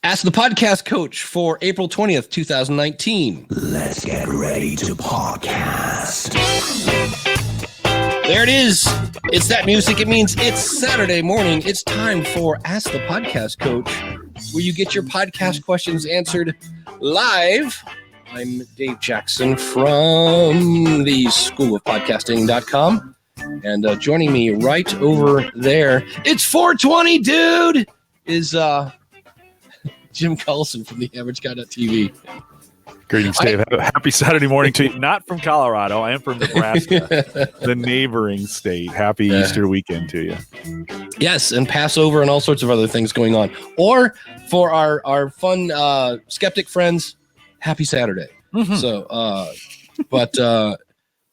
Ask the Podcast Coach for April 20th, 2019. Let's get ready to podcast. There it is. It's that music. It means it's Saturday morning. It's time for Ask the Podcast Coach, where you get your podcast questions answered live. I'm Dave Jackson from the School of Podcasting.com. And joining me right over there, it's 420, dude, is Jim Collison from the AverageGuy.tv. Greetings, Dave. Happy Saturday morning to you. Not from Colorado. I am from Nebraska, the neighboring state. Happy Easter weekend to you. Yes, and Passover and all sorts of other things going on. Or for our fun skeptic friends, happy Saturday. Mm-hmm. So,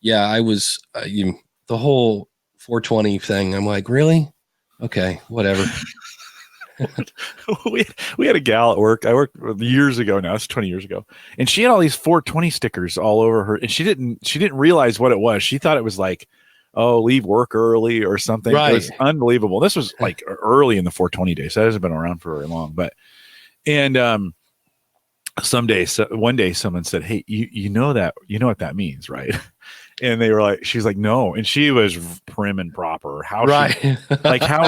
yeah, I was the whole 420 thing. I'm like, really? Okay, whatever. we had a gal at work. I worked years ago now. It's 20 years ago, and she had all these 420 stickers all over her, and she didn't realize what it was. She thought it was like, oh, leave work early or something. Right. It was unbelievable. This was like early in the 420 days. That hasn't been around for very long, but one day someone said, hey, you know what that means, right? And they were like, she's like, no. And she was prim and proper. How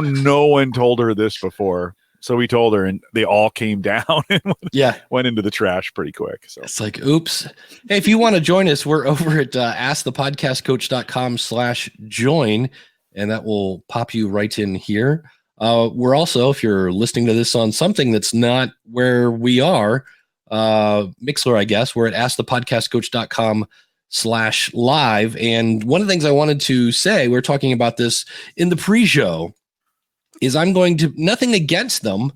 no one told her this before. So we told her, and they all came down and went into the trash pretty quick. So it's like, oops. Hey, if you want to join us, we're over at askthepodcastcoach.com/join, and that will pop you right in here. We're also, if you're listening to this on something that's not where we are, Mixler, I guess, we're at askthepodcastcoach.com/live. And one of the things I wanted to say, we were talking about this in the pre-show, is I'm going to, nothing against them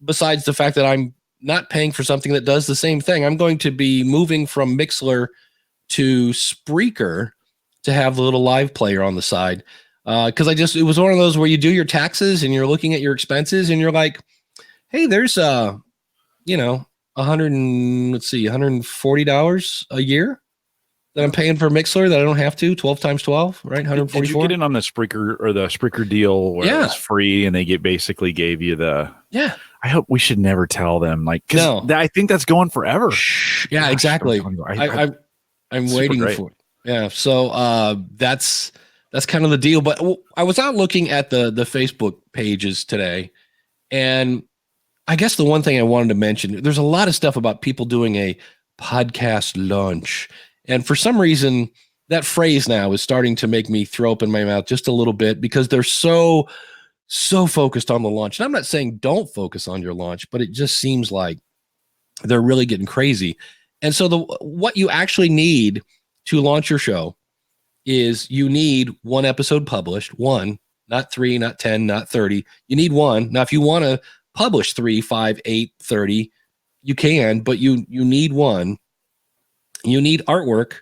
besides the fact that I'm not paying for something that does the same thing. I'm going to be moving from Mixler to Spreaker to have the little live player on the side. Because it was one of those where you do your taxes and you're looking at your expenses and you're like, hey, there's $140 a year that I'm paying for Mixler that I don't have to. 12 times 12, right? 144. Did you get in on the Spreaker deal where it was free and they basically gave you the? Yeah. I hope we should never tell them, I think that's going forever. Yeah, gosh, exactly. I'm waiting for it. Yeah. So that's kind of the deal. But I was out looking at the Facebook pages today, and I guess the one thing I wanted to mention, there's a lot of stuff about people doing a podcast launch. And for some reason, that phrase now is starting to make me throw up in my mouth just a little bit because they're so focused on the launch. And I'm not saying don't focus on your launch, but it just seems like they're really getting crazy. And so what you actually need to launch your show is you need one episode published, one, not 3, not 10, not 30. You need one. Now, if you want to publish 3, 5, 8, 30, you can, but you need one. You need artwork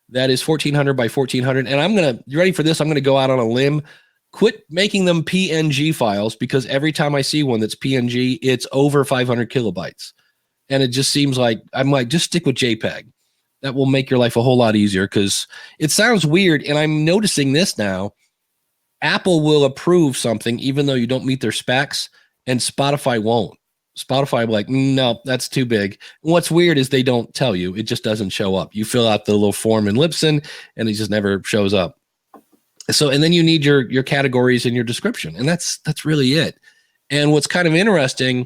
that is 1400 by 1400. And you ready for this? I'm going to go out on a limb. Quit making them PNG files, because every time I see one that's PNG, it's over 500 kilobytes. And it just seems like, I'm like, just stick with JPEG. That will make your life a whole lot easier, because it sounds weird. And I'm noticing this now. Apple will approve something even though you don't meet their specs, and Spotify won't. Spotify will be like, no, that's too big. And what's weird is they don't tell you. It just doesn't show up. You fill out the little form in Libsyn, and it just never shows up. So, and then you need your categories and your description, and that's really it. And what's kind of interesting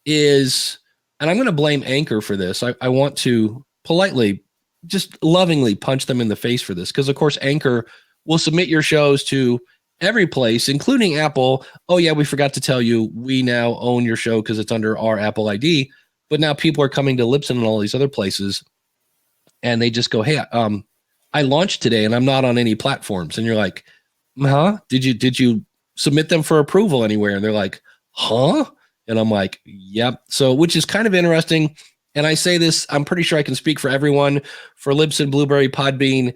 is, and I'm going to blame Anchor for this. I want to politely, just lovingly punch them in the face for this, because of course Anchor will submit your shows to every place, including Apple. Oh yeah, we forgot to tell you, we now own your show because it's under our Apple ID. But now people are coming to Libsyn and all these other places, and they just go, hey, I launched today and I'm not on any platforms. And you're like, huh? Did you submit them for approval anywhere? And they're like, huh? And I'm like, yep. So, which is kind of interesting. And I say this, I'm pretty sure I can speak for everyone, for Libsyn, Blueberry, Podbean,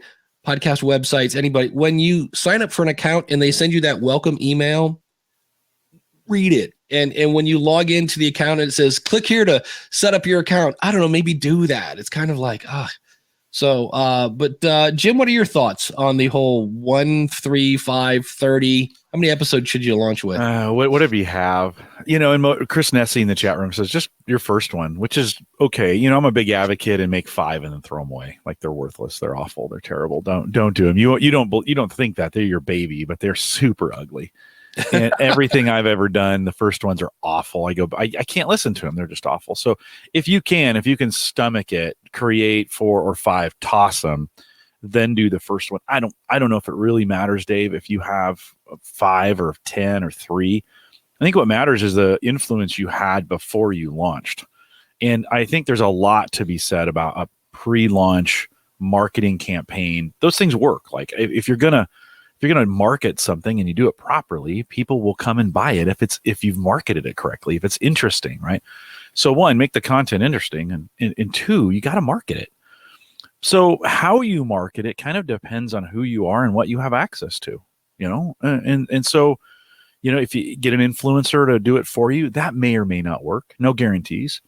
podcast websites, anybody. When you sign up for an account and they send you that welcome email, read it. And when you log into the account and it says, click here to set up your account, I don't know, maybe do that. It's kind of like, So, but Jim, what are your thoughts on the whole 1, 3, 5, 30? How many episodes should you launch with? Whatever you have, and Chris Nessie in the chat room says just your first one, which is okay. I'm a big advocate and make 5 and then throw them away. Like they're worthless. They're awful. They're terrible. Don't do them. You don't think that they're your baby, but they're super ugly. And everything I've ever done, the first ones are awful. I can't listen to them. They're just awful. So if you can stomach it, create 4 or 5, toss them, then do the first one. I don't know if it really matters, Dave, if you have 5 or 10 or 3. I think what matters is the influence you had before you launched. And I think there's a lot to be said about a pre-launch marketing campaign. Those things work. Like if you're gonna market something and you do it properly, people will come and buy it if you've marketed it correctly, if it's interesting, right? So 1, make the content interesting, and 2, you got to market it. So how you market it kind of depends on who you are and what you have access to, and so, if you get an influencer to do it for you, that may or may not work. No guarantees.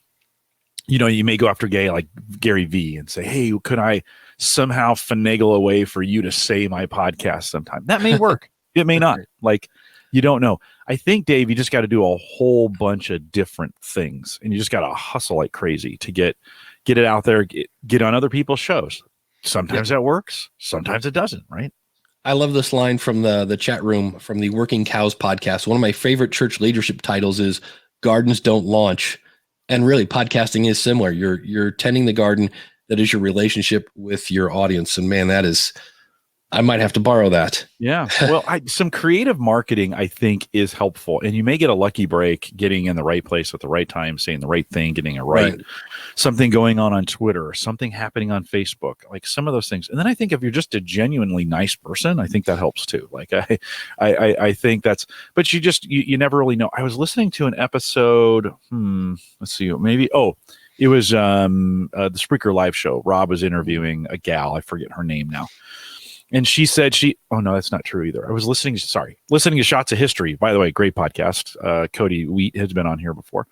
You may go after like Gary V and say, hey, could I somehow finagle a way for you to say my podcast sometime? That may work. It may not. Like, you don't know. I think, Dave, you just got to do a whole bunch of different things, and you just got to hustle like crazy to get it out there, get on other people's shows. Sometimes that works. Sometimes it doesn't, right? I love this line from the chat room from the Working Cows podcast. One of my favorite church leadership titles is Gardens Don't Launch. And really, podcasting is similar. You're tending the garden that is your relationship with your audience. And man, I might have to borrow that. Yeah. Well, some creative marketing, I think, is helpful. And you may get a lucky break getting in the right place at the right time, saying the right thing, getting it right. Something going on Twitter, or something happening on Facebook, like some of those things. And then I think if you're just a genuinely nice person, I think that helps too. Like I think but you never really know. I was listening to an episode, let's see, maybe, it was the Spreaker live show. Rob was interviewing a gal. I forget her name now. And she said oh no, that's not true either. I was listening to Shots of History. By the way, great podcast. Cody Wheat has been on here before.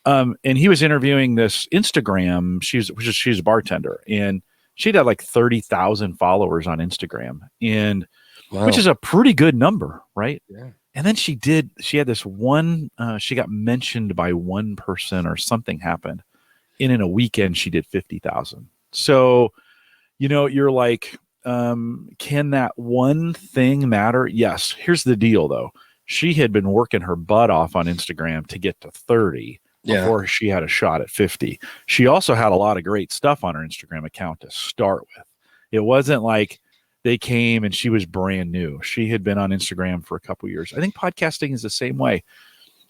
And he was interviewing this Instagram. She's a bartender, and she'd had like 30,000 followers on Instagram, and which is a pretty good number, right? Yeah. And then she had this one, she got mentioned by one person or something happened. And in a weekend, she did 50,000. So, you're like, can that one thing matter? Yes. Here's the deal, though. She had been working her butt off on Instagram to get to 30 before she had a shot at 50. She also had a lot of great stuff on her Instagram account to start with. It wasn't like they came and she was brand new. She had been on Instagram for a couple of years. I think podcasting is the same way.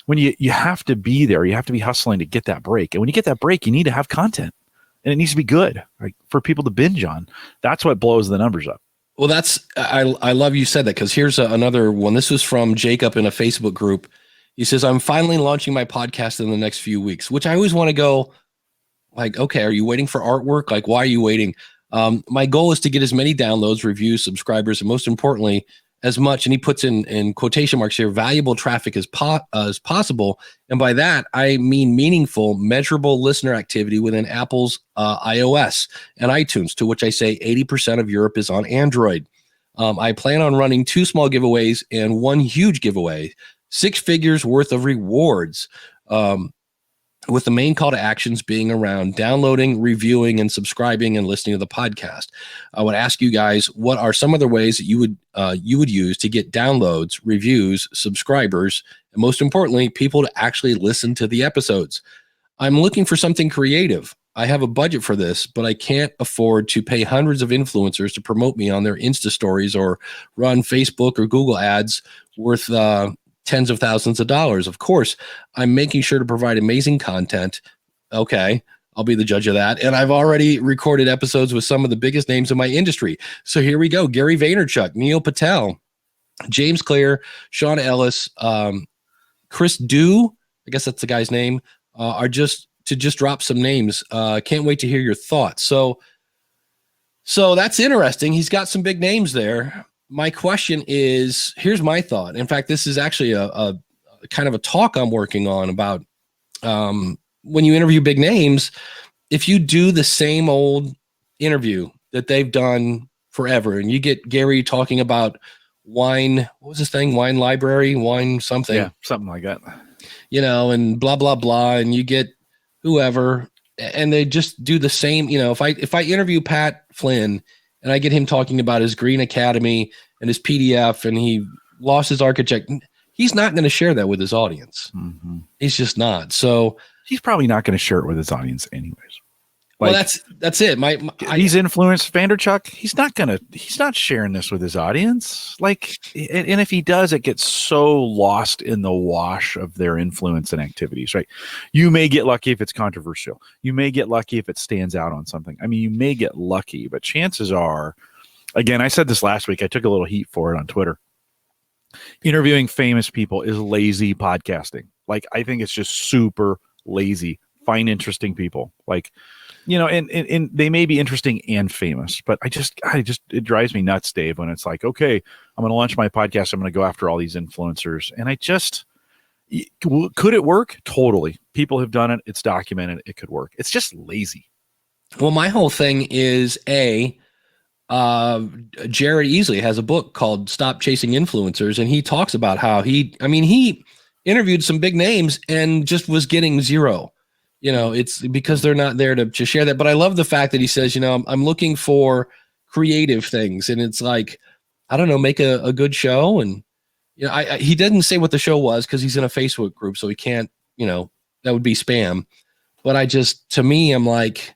When you have to be there, you have to be hustling to get that break. And when you get that break, you need to have content. And it needs to be good, like, for people to binge on. That's what blows the numbers up. Well, I love you said that, because here's another one. This was from Jacob in a Facebook group. He says, I'm finally launching my podcast in the next few weeks, which I always want to go like, okay, are you waiting for artwork? Like, why are you waiting? My goal is to get as many downloads, reviews, subscribers, and most importantly, as much, and he puts in quotation marks here, valuable traffic as possible. And by that, I mean meaningful, measurable listener activity within Apple's iOS and iTunes, to which I say 80% of Europe is on Android. I plan on running 2 small giveaways and 1 huge giveaway, 6 figures worth of rewards, with the main call to actions being around downloading, reviewing, and subscribing and listening to the podcast. I would ask you guys, what are some other ways that you would use to get downloads, reviews, subscribers, and most importantly, people to actually listen to the episodes? I'm looking for something creative. I have a budget for this, but I can't afford to pay hundreds of influencers to promote me on their Insta stories or run Facebook or Google ads worth tens of thousands of dollars. Of course, I'm making sure to provide amazing content. Okay, I'll be the judge of that. And I've already recorded episodes with some of the biggest names in my industry. So here we go. Gary Vaynerchuk, Neil Patel, James Clear, Sean Ellis, Chris Dew, I guess that's the guy's name, are just drop some names. Can't wait to hear your thoughts. So that's interesting. He's got some big names there. My question is, here's my thought. In fact, this is actually a kind of a talk I'm working on about when you interview big names, if you do the same old interview that they've done forever. And you get Gary talking about wine. What was this thing? Wine library, wine something. Yeah, something like that. And blah, blah, blah. And you get whoever, and they just do the same. If I interview Pat Flynn and I get him talking about his Green Academy and his PDF and he lost his architect, he's not going to share that with his audience. Mm-hmm. He's just not. So he's probably not going to share it with his audience anyways. Well, that's it. He's influenced Vanderchuck. He's not sharing this with his audience. And if he does, it gets so lost in the wash of their influence and activities, right? You may get lucky if it's controversial. You may get lucky if it stands out on something. I mean, you may get lucky, but chances are, again, I said this last week, I took a little heat for it on Twitter. Interviewing famous people is lazy podcasting. I think it's just super lazy. Find interesting people. And they may be interesting and famous, but it drives me nuts, Dave, when it's like, okay, I'm going to launch my podcast. I'm going to go after all these influencers. And could it work? Totally. People have done it. It's documented. It could work. It's just lazy. Well, my whole thing is Jared Easley has a book called Stop Chasing Influencers. And he talks about how he interviewed some big names and just was getting zero. It's because they're not there to share that. But I love the fact that he says, I'm looking for creative things. And it's like, I don't know, make a good show. And, he didn't say what the show was because he's in a Facebook group. So he can't, that would be spam. But to me, I'm like,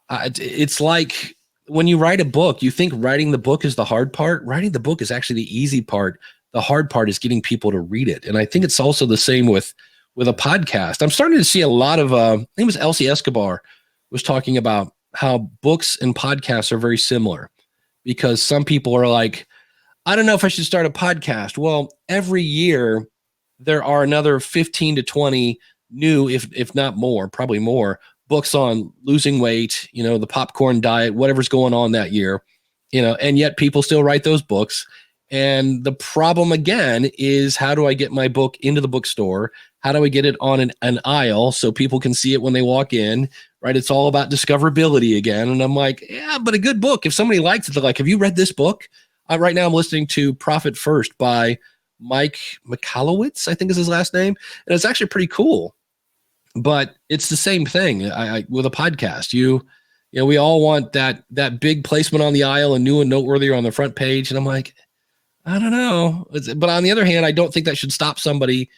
it's like when you write a book, you think writing the book is the hard part. Writing the book is actually the easy part. The hard part is getting people to read it. And I think it's also the same with a podcast. I'm starting to see a lot of, I think it was Elsie Escobar was talking about how books and podcasts are very similar because some people are like, I don't know if I should start a podcast. Well, every year there are another 15 to 20 new, if not more, probably more books on losing weight, the popcorn diet, whatever's going on that year, and yet people still write those books. And the problem again is, how do I get my book into the bookstore? How do I get it on an aisle so people can see it when they walk in, right? It's all about discoverability again. And I'm like, yeah, but a good book, if somebody likes it, they're like, have you read this book? Right now I'm listening to Profit First by Mike Michalowicz, I think is his last name. And it's actually pretty cool, but it's the same thing with a podcast. We all want that big placement on the aisle and new and noteworthy on the front page. And I'm like, I don't know. But on the other hand, I don't think that should stop somebody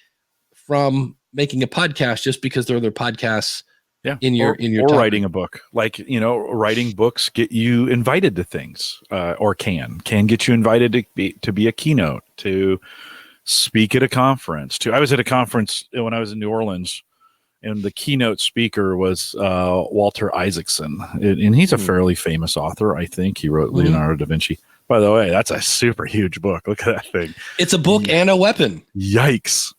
from making a podcast just because they're their podcasts. Yeah. In your writing a book, writing books get you invited to things, or can get you invited to be a keynote, to speak at a conference. I was at a conference when I was in New Orleans, and the keynote speaker was Walter Isaacson, and he's a fairly famous author. I think he wrote Leonardo da Vinci. By the way, that's a super huge book. Look at that thing. It's a book and a weapon. Yikes.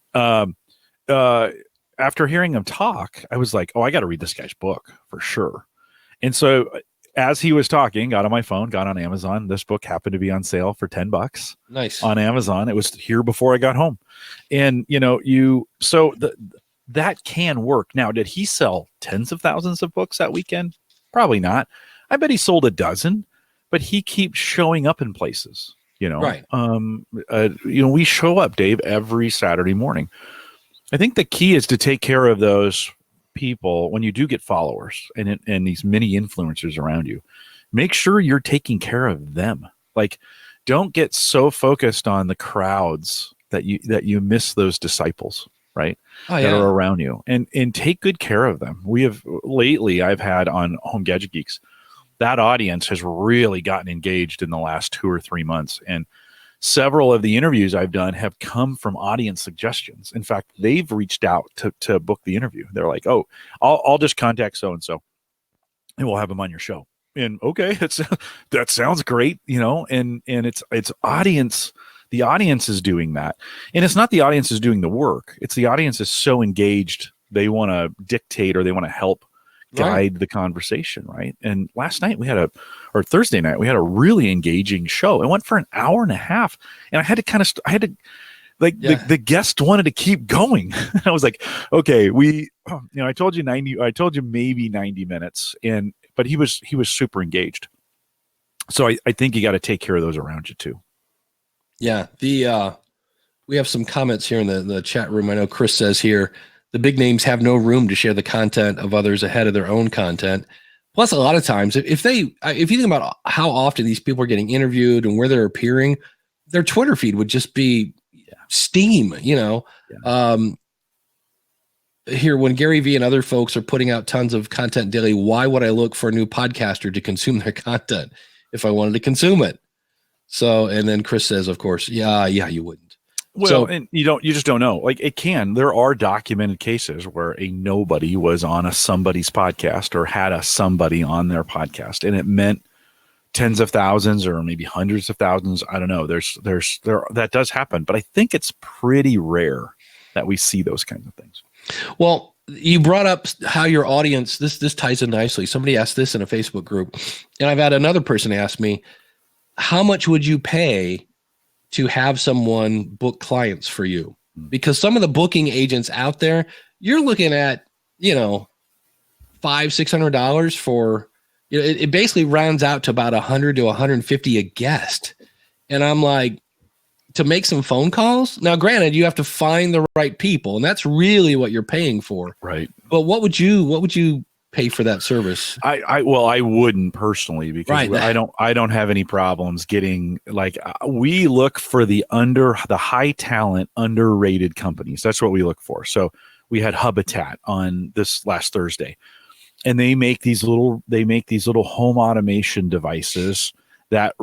After hearing him talk, I was like, oh, I got to read this guy's book for sure. And so as he was talking, got on my phone, got on Amazon. This book happened to be on sale for $10. Nice. On Amazon. It was here before I got home. And, that can work. Now, did he sell tens of thousands of books that weekend? Probably not. I bet he sold a dozen. But he keeps showing up in places, Right. We show up, Dave, every Saturday morning. I think the key is to take care of those people when you do get followers and these mini influencers around you. Make sure you're taking care of them. Don't get so focused on the crowds that you miss those disciples, right? That are around you, and take good care of them. I've had on Home Gadget Geeks. That audience has really gotten engaged in the last 2 or 3 months. And several of the interviews I've done have come from audience suggestions. In fact, they've reached out to book the interview. They're like, oh, I'll just contact so-and-so and we'll have them on your show. And okay, that sounds great, and it's audience. The audience is doing that. And it's not the audience is doing the work. It's the audience is so engaged. They want to dictate or they want to help guide the conversation, right? And last night Thursday night we had a really engaging show. It went for an hour and a half, and I had to the guest wanted to keep going. I was like, okay, I told you maybe 90 minutes, but he was super engaged. So I think you got to take care of those around you too. Yeah. We have some comments here in the chat room. I know Chris says here, the big names have no room to share the content of others ahead of their own content. Plus, a lot of times, if you think about how often these people are getting interviewed and where they're appearing, their Twitter feed would just be steam, Yeah. Here, when Gary Vee and other folks are putting out tons of content daily, why would I look for a new podcaster to consume their content if I wanted to consume it? So, and then Chris says, of course, yeah, you wouldn't. Well, and you just don't know. Like there are documented cases where a nobody was on somebody's podcast or had a somebody on their podcast, and it meant tens of thousands or maybe hundreds of thousands. I don't know. There that does happen, but I think it's pretty rare that we see those kinds of things. Well, you brought up how your audience, this ties in nicely. Somebody asked this in a Facebook group, and I've had another person ask me, how much would you pay to have someone book clients for you? Because some of the booking agents out there, you're looking at, $500-$600 for, it basically rounds out to about $100 to $150 a guest. And I'm like, to make some phone calls. Now, granted, you have to find the right people, and that's really what you're paying for. Right. But what would you pay for that service? I wouldn't personally, because I don't have any problems getting, we look for the high talent, underrated companies. That's what we look for. So we had Habitat on this last Thursday, and they make these little home automation devices that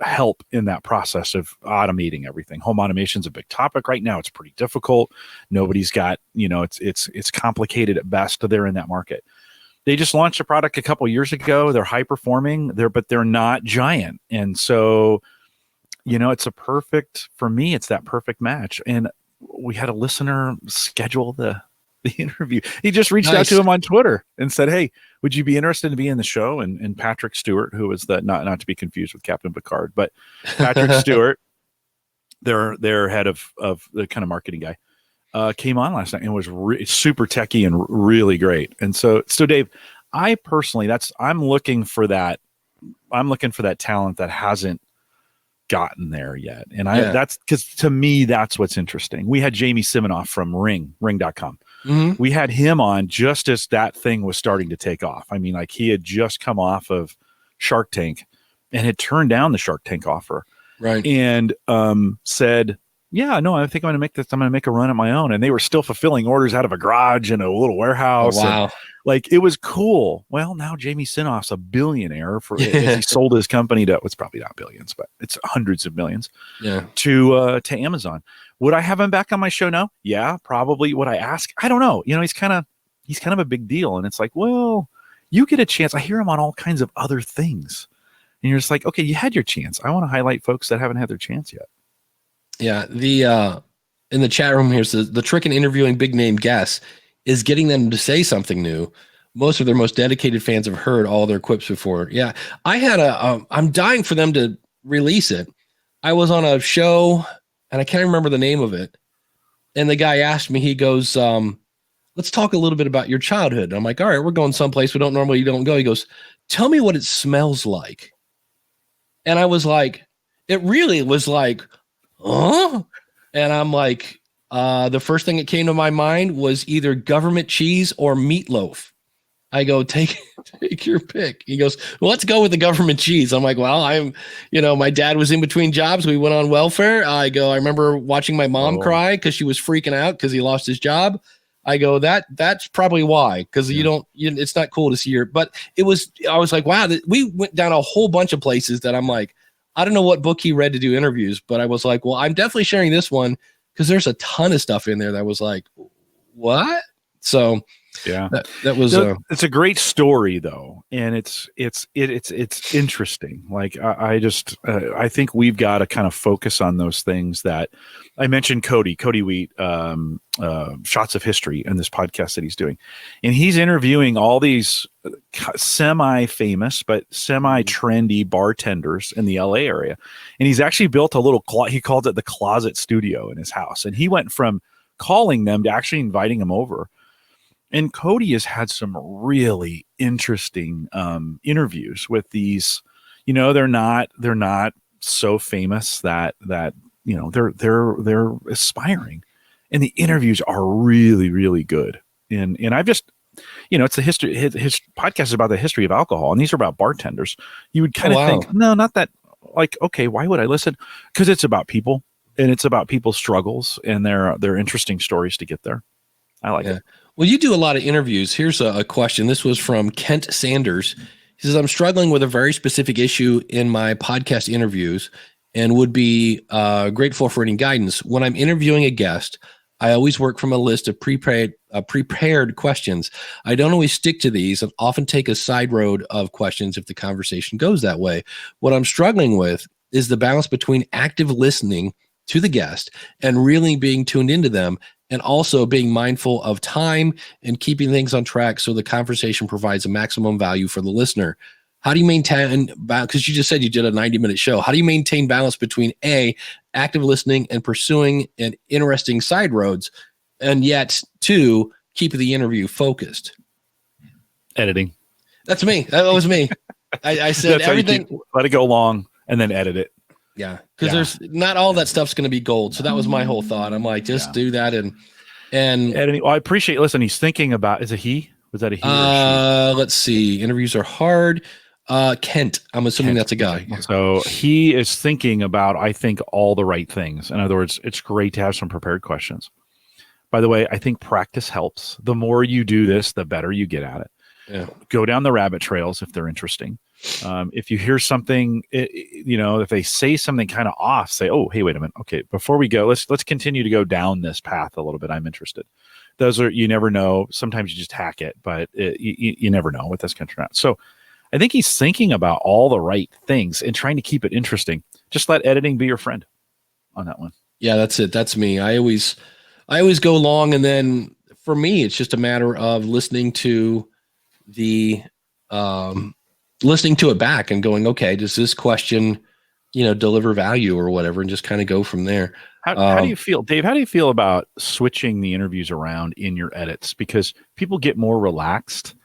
help in that process of automating everything. Home automation is a big topic right now. It's pretty difficult. Nobody's got, it's complicated at best. They're in that market. They just launched a product a couple of years ago. They're high performing, but they're not giant. And so, it's for me, it's that perfect match. And we had a listener schedule the interview. He just reached out to him on Twitter and said, "Hey, would you be interested in being in the show?" And Patrick Stewart, who is not to be confused with Captain Picard, but Patrick Stewart, their head of the kind of marketing guy, came on last night and was super techie and really great. And so Dave, I personally, I'm looking for that talent that hasn't gotten there yet. And that's because to me, that's what's interesting. We had Jamie Siminoff from ring.com. Mm-hmm. We had him on just as that thing was starting to take off. I mean, he had just come off of Shark Tank and had turned down the Shark Tank offer. Right. And said, yeah, no, I think I'm going to make this. I'm going to make a run at my own. And they were still fulfilling orders out of a garage and a little warehouse. Oh, wow. And, it was cool. Well, now Jamie Sinoff's a billionaire he sold his company to, it's probably not billions, but it's hundreds of millions to Amazon. Would I have him back on my show now? Yeah, probably. Would I ask? I don't know. He's kind of a big deal. And it's like, well, you get a chance. I hear him on all kinds of other things. And you're just like, okay, you had your chance. I want to highlight folks that haven't had their chance yet. Yeah, in the chat room here says the trick in interviewing big name guests is getting them to say something new. Most of their most dedicated fans have heard all their quips before. Yeah, I had I'm dying for them to release it. I was on a show and I can't remember the name of it. And the guy asked me, he goes, let's talk a little bit about your childhood. And I'm like, all right, we're going someplace we don't normally go. He goes, tell me what it smells like. And I was like, it really was like, huh? And I'm like, the first thing that came to my mind was either government cheese or meatloaf. I go, take your pick. He goes, well, let's go with the government cheese. I'm like, well, my dad was in between jobs. We went on welfare. I remember watching my mom cry because she was freaking out because he lost his job. I go, that's probably why, because it's not cool to see her. But I was like, wow, we went down a whole bunch of places that I'm like, I don't know what book he read to do interviews, but I was like, well, I'm definitely sharing this one because there's a ton of stuff in there that was like, what? So yeah, that was it's a great story though, and it's interesting. I think we've got to kind of focus on those things that I mentioned. Cody Wheat, Shots of History, in this podcast that he's doing, and he's interviewing all these semi-famous but semi-trendy bartenders in the LA area, and he's actually built a little he called it the closet studio in his house, and he went from calling them to actually inviting them over. And Cody has had some really interesting interviews with these, they're not so famous that they're aspiring, and the interviews are really, really good. And I've just, it's the history. His podcast is about the history of alcohol, and these are about bartenders. You would kind of think, no, not that. Like, okay, why would I listen? Because it's about people, and it's about people's struggles and their interesting stories to get there. I like it. Well, you do a lot of interviews. Here's a question. This was from Kent Sanders. He says, I'm struggling with a very specific issue in my podcast interviews and would be grateful for any guidance. When I'm interviewing a guest, I always work from a list of prepared questions. I don't always stick to these and often take a side road of questions if the conversation goes that way. What I'm struggling with is the balance between active listening to the guest and really being tuned into them, and also being mindful of time and keeping things on track so the conversation provides a maximum value for the listener. How do you maintain, because you just said you did a 90-minute show, how do you maintain balance between A, active listening and pursuing an interesting side roads, and yet 2, keep the interview focused? Editing. That's me. That was me. I said everything. Let it go long and then edit it. Yeah, because there's not all that stuff's going to be gold. So that was my whole thought. I'm like, just do that and editing. Well, I appreciate. Listen, he's thinking about. Is it he? Was that a he? Or she? Let's see. Interviews are hard. Kent. I'm assuming that's a guy. So he is thinking about, I think, all the right things. In other words, it's great to have some prepared questions. By the way, I think practice helps. The more you do this, the better you get at it. Yeah. Go down the rabbit trails if they're interesting. If you hear something, if they say something kind of off, say, oh, hey, wait a minute. Okay, before we go, let's continue to go down this path a little bit. I'm interested. Those are, you never know. Sometimes you just hack it, but you never know what that's going to turn out. So I think he's thinking about all the right things and trying to keep it interesting. Just let editing be your friend on that one. Yeah, that's it. That's me. I always go long, and then for me, it's just a matter of listening to it back and going, okay, does this question, deliver value or whatever, and just kind of go from there. How do you feel, Dave? How do you feel about switching the interviews around in your edits? Because people get more relaxed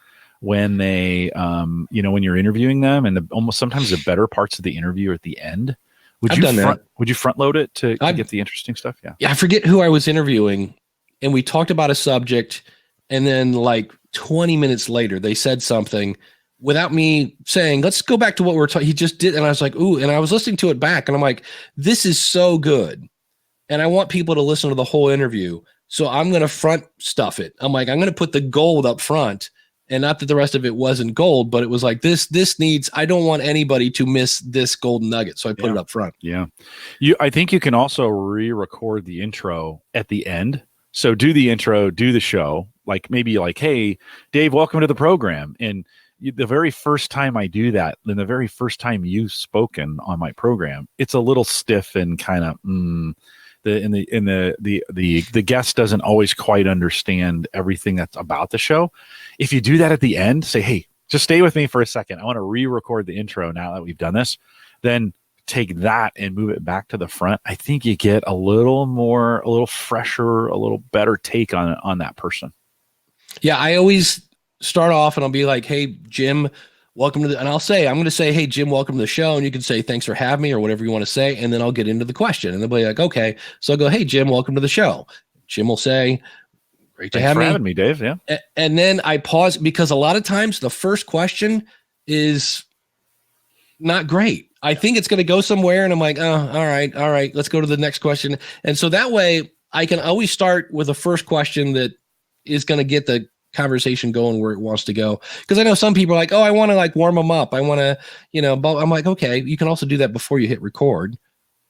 when they, when you're interviewing them, and almost sometimes the better parts of the interview are at the end. Would you front load it to get the interesting stuff? Yeah. I forget who I was interviewing, and we talked about a subject, and then like 20 minutes later, they said something without me saying, let's go back to what we're talking. He just did. And I was like, ooh, and I was listening to it back, and I'm like, this is so good. And I want people to listen to the whole interview. So I'm going to front stuff it. I'm like, I'm going to put the gold up front, and not that the rest of it wasn't gold, but it was like this needs, I don't want anybody to miss this golden nugget. So I put it up front. Yeah. I think you can also re-record the intro at the end. So do the intro, do the show, like maybe like, hey, Dave, welcome to the program. And the very first time I do that, then the very first time you've spoken on my program, it's a little stiff and kind of the guest doesn't always quite understand everything that's about the show. If you do that at the end, say, hey, just stay with me for a second. I want to re-record the intro now that we've done this. Then take that and move it back to the front. I think you get a little fresher, a little better take on that person. Yeah, I always start off and I'll be like, hey, Jim, welcome to and I'm going to say, hey, Jim, welcome to the show. And you can say, thanks for having me, or whatever you want to say. And then I'll get into the question, and they'll be like, okay. So I'll go, hey, Jim, welcome to the show. Jim will say, great to have me. Having me, Dave. Yeah. And then I pause, because a lot of times the first question is not great. I think it's going to go somewhere, and I'm like, oh, all right. Let's go to the next question. And so that way I can always start with a first question that is going to get the conversation going where it wants to go. Because I know some people are like, oh, I want to like warm them up. I want to, but I'm like, okay, you can also do that before you hit record.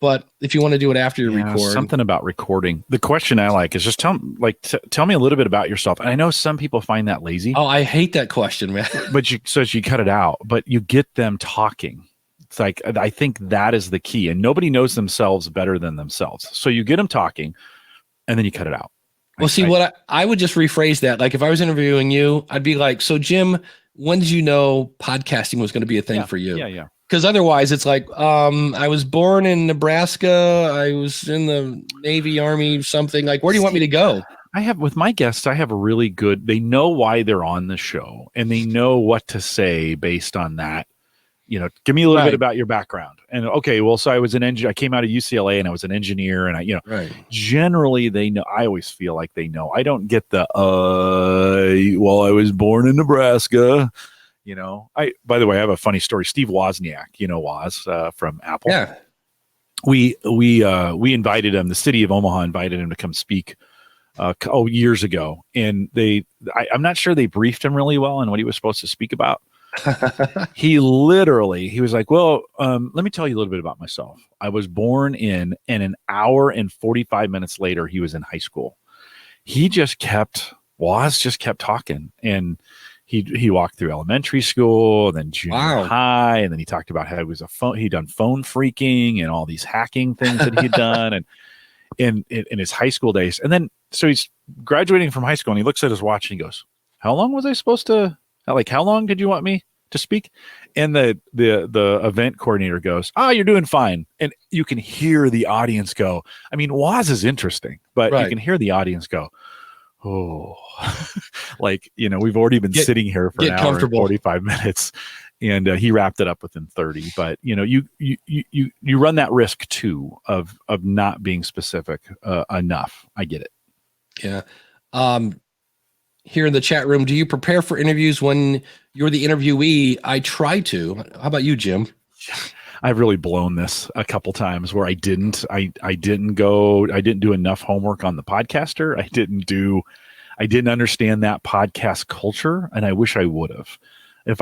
But if you want to do it after you record. Something about recording. The question I like is just tell me a little bit about yourself. And I know some people find that lazy. Oh, I hate that question, man. But you cut it out, but you get them talking. It's like, I think that is the key, and nobody knows themselves better than themselves. So you get them talking, and then you cut it out. Well, what I would just rephrase that. Like if I was interviewing you, I'd be like, so Jim, when did you know podcasting was going to be a thing for you? Yeah. Because otherwise it's like, I was born in Nebraska. I was in the Navy, Army, something. Like, where do you want me to go? With my guests, I have a really good, they know why they're on the show, and they know what to say based on that. give me a little bit about your background. And okay, well, so I was an engineer. I came out of UCLA and I was an engineer, and generally they know. I always feel like they know. I don't get the well, I was born in Nebraska. By the way, I have a funny story. Steve Wozniak, Woz from Apple. Yeah. We invited him. The city of Omaha invited him to come speak years ago, and I'm not sure they briefed him really well on what he was supposed to speak about. He was like, well, let me tell you a little bit about myself. I was born in, and an hour and 45 minutes later, he was in high school. Woz just kept talking, and he walked through elementary school, then junior high, and then he talked about how he'd done phone freaking and all these hacking things that he'd done, and in his high school days. And then so he's graduating from high school, and he looks at his watch and he goes, how long was I supposed to, like, how long did you want me to speak? And the event coordinator goes, you're doing fine. And you can hear the audience go, I mean, Woz is interesting, but you can hear the audience go, oh, like, we've already been sitting here for an hour and 45 minutes, and he wrapped it up within 30. But you run that risk too of not being specific enough. I get it. Yeah. Here in the chat room, do you prepare for interviews when you're the interviewee? I try to. How about you, Jim? I've really blown this a couple times where I didn't do enough homework on the podcaster. I didn't understand that podcast culture, and I wish I would have. If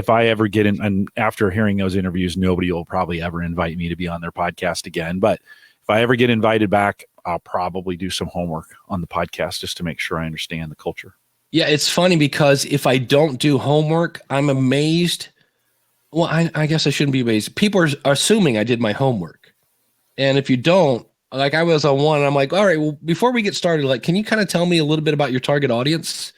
I ever get in, and after hearing those interviews, nobody will probably ever invite me to be on their podcast again. But if I ever get invited back, I'll probably do some homework on the podcast just to make sure I understand the culture. Yeah, it's funny because if I don't do homework, I'm amazed. Well, I guess I shouldn't be amazed. People are assuming I did my homework. And if you don't, like I was on one, and I'm like, all right, well, before we get started, like, can you kind of tell me a little bit about your target audience?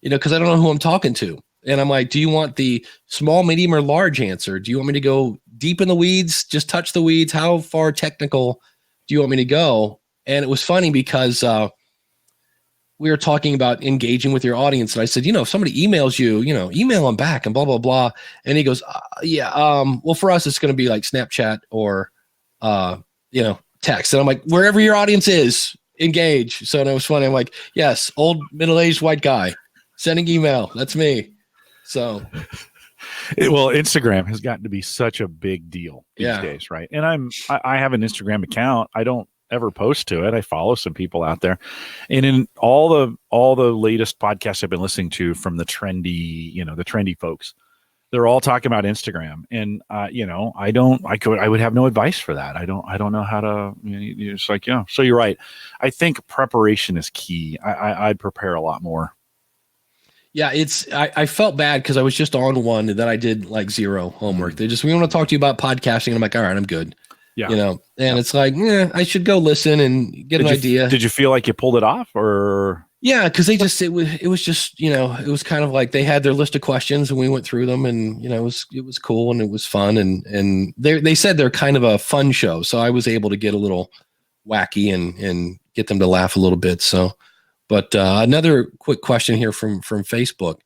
Because I don't know who I'm talking to. And I'm like, do you want the small, medium, or large answer? Do you want me to go deep in the weeds, just touch the weeds? How far technical do you want me to go? And it was funny because we were talking about engaging with your audience. And I said, if somebody emails you, email them back and blah, blah, blah. And he goes, well, for us, it's going to be like Snapchat or, text. And I'm like, wherever your audience is, engage. So it was funny. I'm like, yes, old middle-aged white guy sending email. That's me. So. Well, Instagram has gotten to be such a big deal these days, right? And I have an Instagram account. I don't ever post to it. I follow some people out there, and in all the latest podcasts I've been listening to from the trendy folks, they're all talking about Instagram. And I would have no advice for that. I don't know how to. It's like, so you're right. I think preparation is key. I'd prepare a lot more. Yeah, I felt bad because I was just on one that I did like zero homework. They we want to talk to you about podcasting. And I'm like, all right, I'm good. Yeah. And it's like, I should go listen and get an idea. Did you feel like you pulled it off, or? Yeah, because it was just, it was kind of like they had their list of questions and we went through them, and, it was cool and it was fun. And they said they're kind of a fun show. So I was able to get a little wacky and get them to laugh a little bit. So, but another quick question here from Facebook.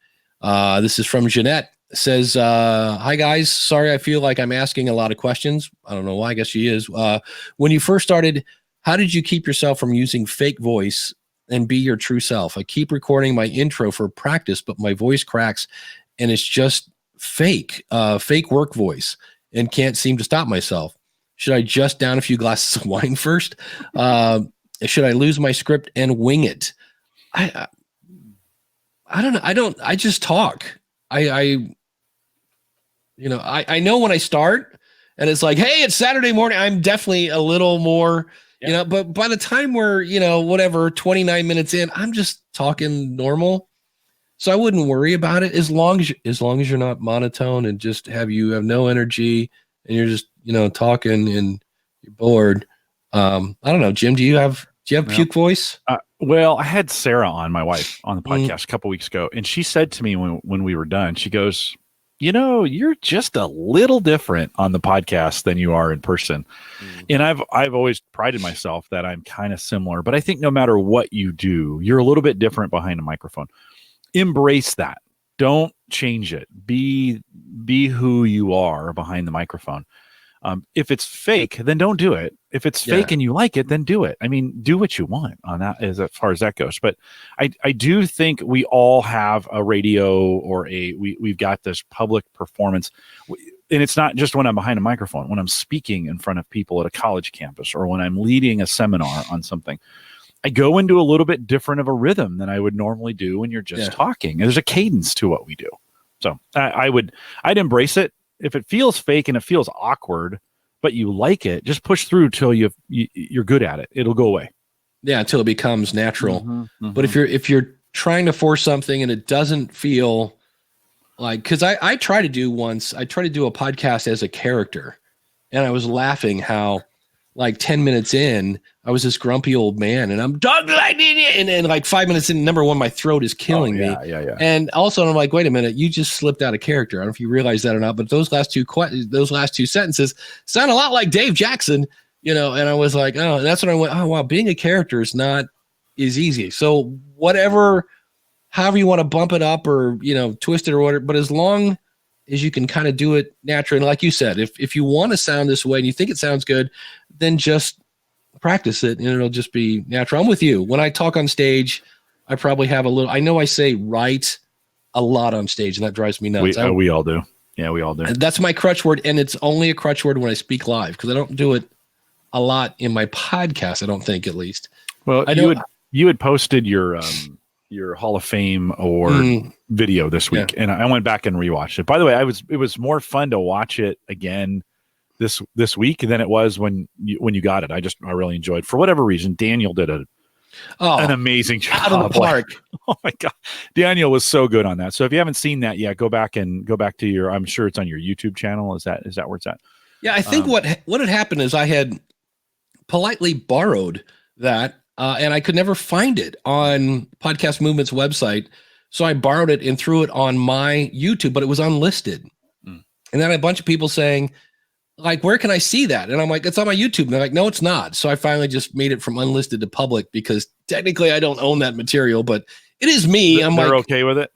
This is from Jeanette. Says, hi guys, sorry, I feel like I'm asking a lot of questions. I don't know why. I guess she is. When you first started, how did you keep yourself from using fake voice and be your true self? I keep recording my intro for practice, but my voice cracks and it's just fake work voice, and can't seem to stop myself. Should I just down a few glasses of wine first? Should I lose my script and wing it? I don't know. I just talk. I know when I start and it's like, hey, it's Saturday morning, I'm definitely a little more, but by the time we're, 29 minutes in, I'm just talking normal. So I wouldn't worry about it as long as you're not monotone and just you have no energy and you're just, talking and you're bored. I don't know, Jim, do you have puke voice? Well, I had Sarah on, my wife, on the podcast a couple weeks ago, and she said to me when we were done, she goes, you're just a little different on the podcast than you are in person. And I've always prided myself that I'm kind of similar, but I think no matter what you do, you're a little bit different behind a microphone. Embrace that. Don't change it. Be who you are behind the microphone. If it's fake, then don't do it. If it's fake and you like it, then do it. I mean, do what you want on that as far as that goes. But I do think we all have a radio or we've got this public performance. And it's not just when I'm behind a microphone, when I'm speaking in front of people at a college campus or when I'm leading a seminar on something, I go into a little bit different of a rhythm than I would normally do when you're just talking. There's a cadence to what we do. So I'd embrace it. If it feels fake and it feels awkward, but you like it, just push through till you're good at it. It'll go away. Yeah, until it becomes natural. But if you're trying to force something and it doesn't feel like, because I tried to do a podcast as a character, and I was laughing how like 10 minutes in, I was this grumpy old man, and I'm talking like and like 5 minutes in, number one, my throat is killing me. Yeah. And also, I'm like, wait a minute, you just slipped out of character. I don't know if you realize that or not, but those last two sentences sound a lot like Dave Jackson, And I was like, oh, and that's when I went, oh wow, being a character is easy. So however you want to bump it up or twist it or whatever, but as long as you can kind of do it naturally, and like you said, if you want to sound this way and you think it sounds good, then just practice it and it'll just be natural. I'm with you. When I talk on stage, I probably have I know I say right a lot on stage, and that drives me nuts. We all do. Yeah, we all do. That's my crutch word, and it's only a crutch word when I speak live because I don't do it a lot in my podcast, I don't think, at least. Well, you had posted your Hall of Fame award video this week, and I went back and rewatched it. By the way, it was more fun to watch it again this week than it was when you got it. I really enjoyed, for whatever reason, Daniel did an amazing job. Out of the park. Oh my God. Daniel was so good on that. So if you haven't seen that yet, go back to your, I'm sure it's on your YouTube channel. Is that where it's at? Yeah. I think what had happened is I had politely borrowed that, and I could never find it on Podcast Movement's website. So I borrowed it and threw it on my YouTube, but it was unlisted. And then a bunch of people saying, like, where can I see that? And I'm like, it's on my YouTube. And they're like, no, it's not. So I finally just made it from unlisted to public because technically I don't own that material, but it is me. They're okay with it?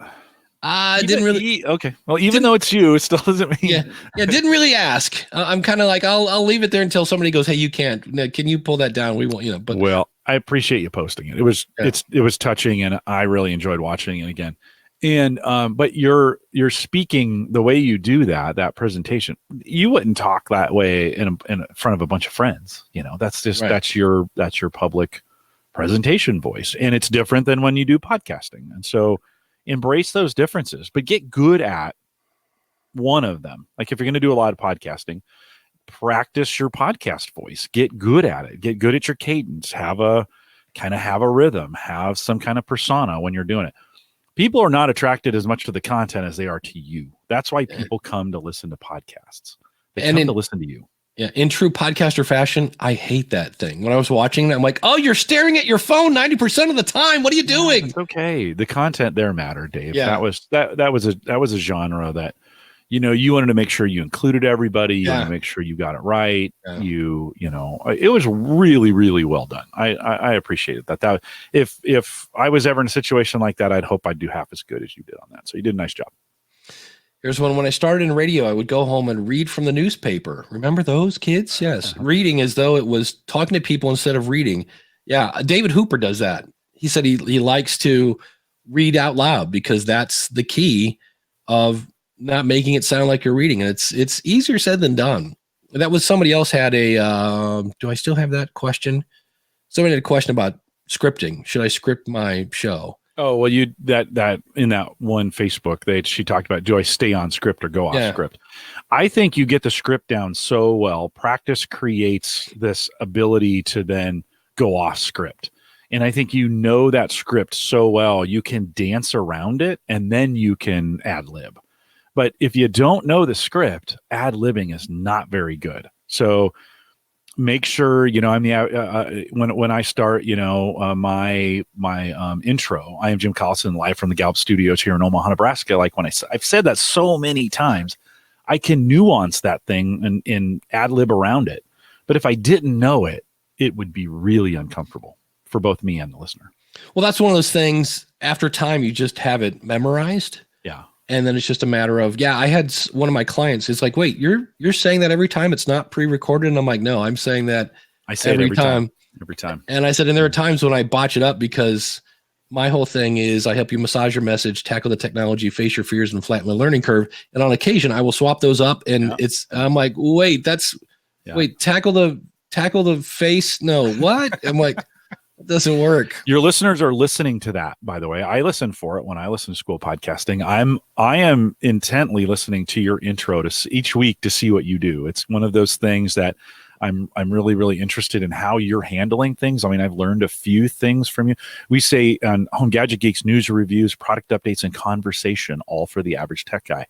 Didn't really. Okay. Well, even though it's you, it still doesn't mean. Yeah. Didn't really ask. I'm kind of like, I'll leave it there until somebody goes, hey, you can't. Can you pull that down? We won't, but. Well, I appreciate you posting it. It was touching, and I really enjoyed watching it again. And but you're speaking the way you do that presentation. You wouldn't talk that way in front of a bunch of friends. That's just right. that's your public presentation voice, and it's different than when you do podcasting. And so embrace those differences, but get good at one of them. Like if you're going to do a lot of podcasting, practice your podcast voice. Get good at it. Get good at your cadence. Have a rhythm. Have some kind of persona when you're doing it. People are not attracted as much to the content as they are to you. That's why people come to listen to podcasts. They come to listen to you. Yeah, in true podcaster fashion, I hate that thing. When I was watching that, I'm like, oh, you're staring at your phone 90% of the time. What are you doing? It's okay. The content there mattered, Dave. Yeah. That was a genre that, you wanted to make sure you included everybody. You wanted to make sure you got it right. Yeah. It was really, really well done. I appreciated that. That if I was ever in a situation like that, I'd hope I'd do half as good as you did on that. So you did a nice job. Here's one. When I started in radio, I would go home and read from the newspaper. Remember those, kids? Yes. Reading as though it was talking to people instead of reading. Yeah. David Hooper does that. He said he likes to read out loud because that's the key of not making it sound like you're reading. And it's easier said than done. That was somebody else had do I still have that question? Somebody had a question about scripting. Should I script my show? Oh, well, that in that one Facebook, she talked about, do I stay on script or go off script? I think you get the script down so well. Practice creates this ability to then go off script. And I think that script so well, you can dance around it and then you can ad lib. But if you don't know the script, ad libbing is not very good. So make sure, I'm when I start, my intro, I am Jim Collison, live from the Gallup Studios here in Omaha, Nebraska. Like I've said that so many times, I can nuance that thing and ad lib around it. But if I didn't know it, it would be really uncomfortable for both me and the listener. Well, that's one of those things. After time, you just have it memorized. Yeah. And then it's just a matter of, I had one of my clients, it's like, wait, you're saying that every time it's not pre-recorded? And I'm like, no, I'm saying that I say every time. Every time. And I said, and there are times when I botch it up because my whole thing is I help you massage your message, tackle the technology, face your fears, and flatten the learning curve. And on occasion, I will swap those up. And I'm like, wait, tackle the face. No, what? I'm like, it doesn't work. Your listeners are listening to that, by the way. I listen for it when I listen to School Podcasting. I am intently listening to your intro each week to see what you do. It's one of those things that I'm really, really interested in how you're handling things. I mean, I've learned a few things from you. We say on Home Gadget Geeks, news, reviews, product updates, and conversation, all for the average tech guy.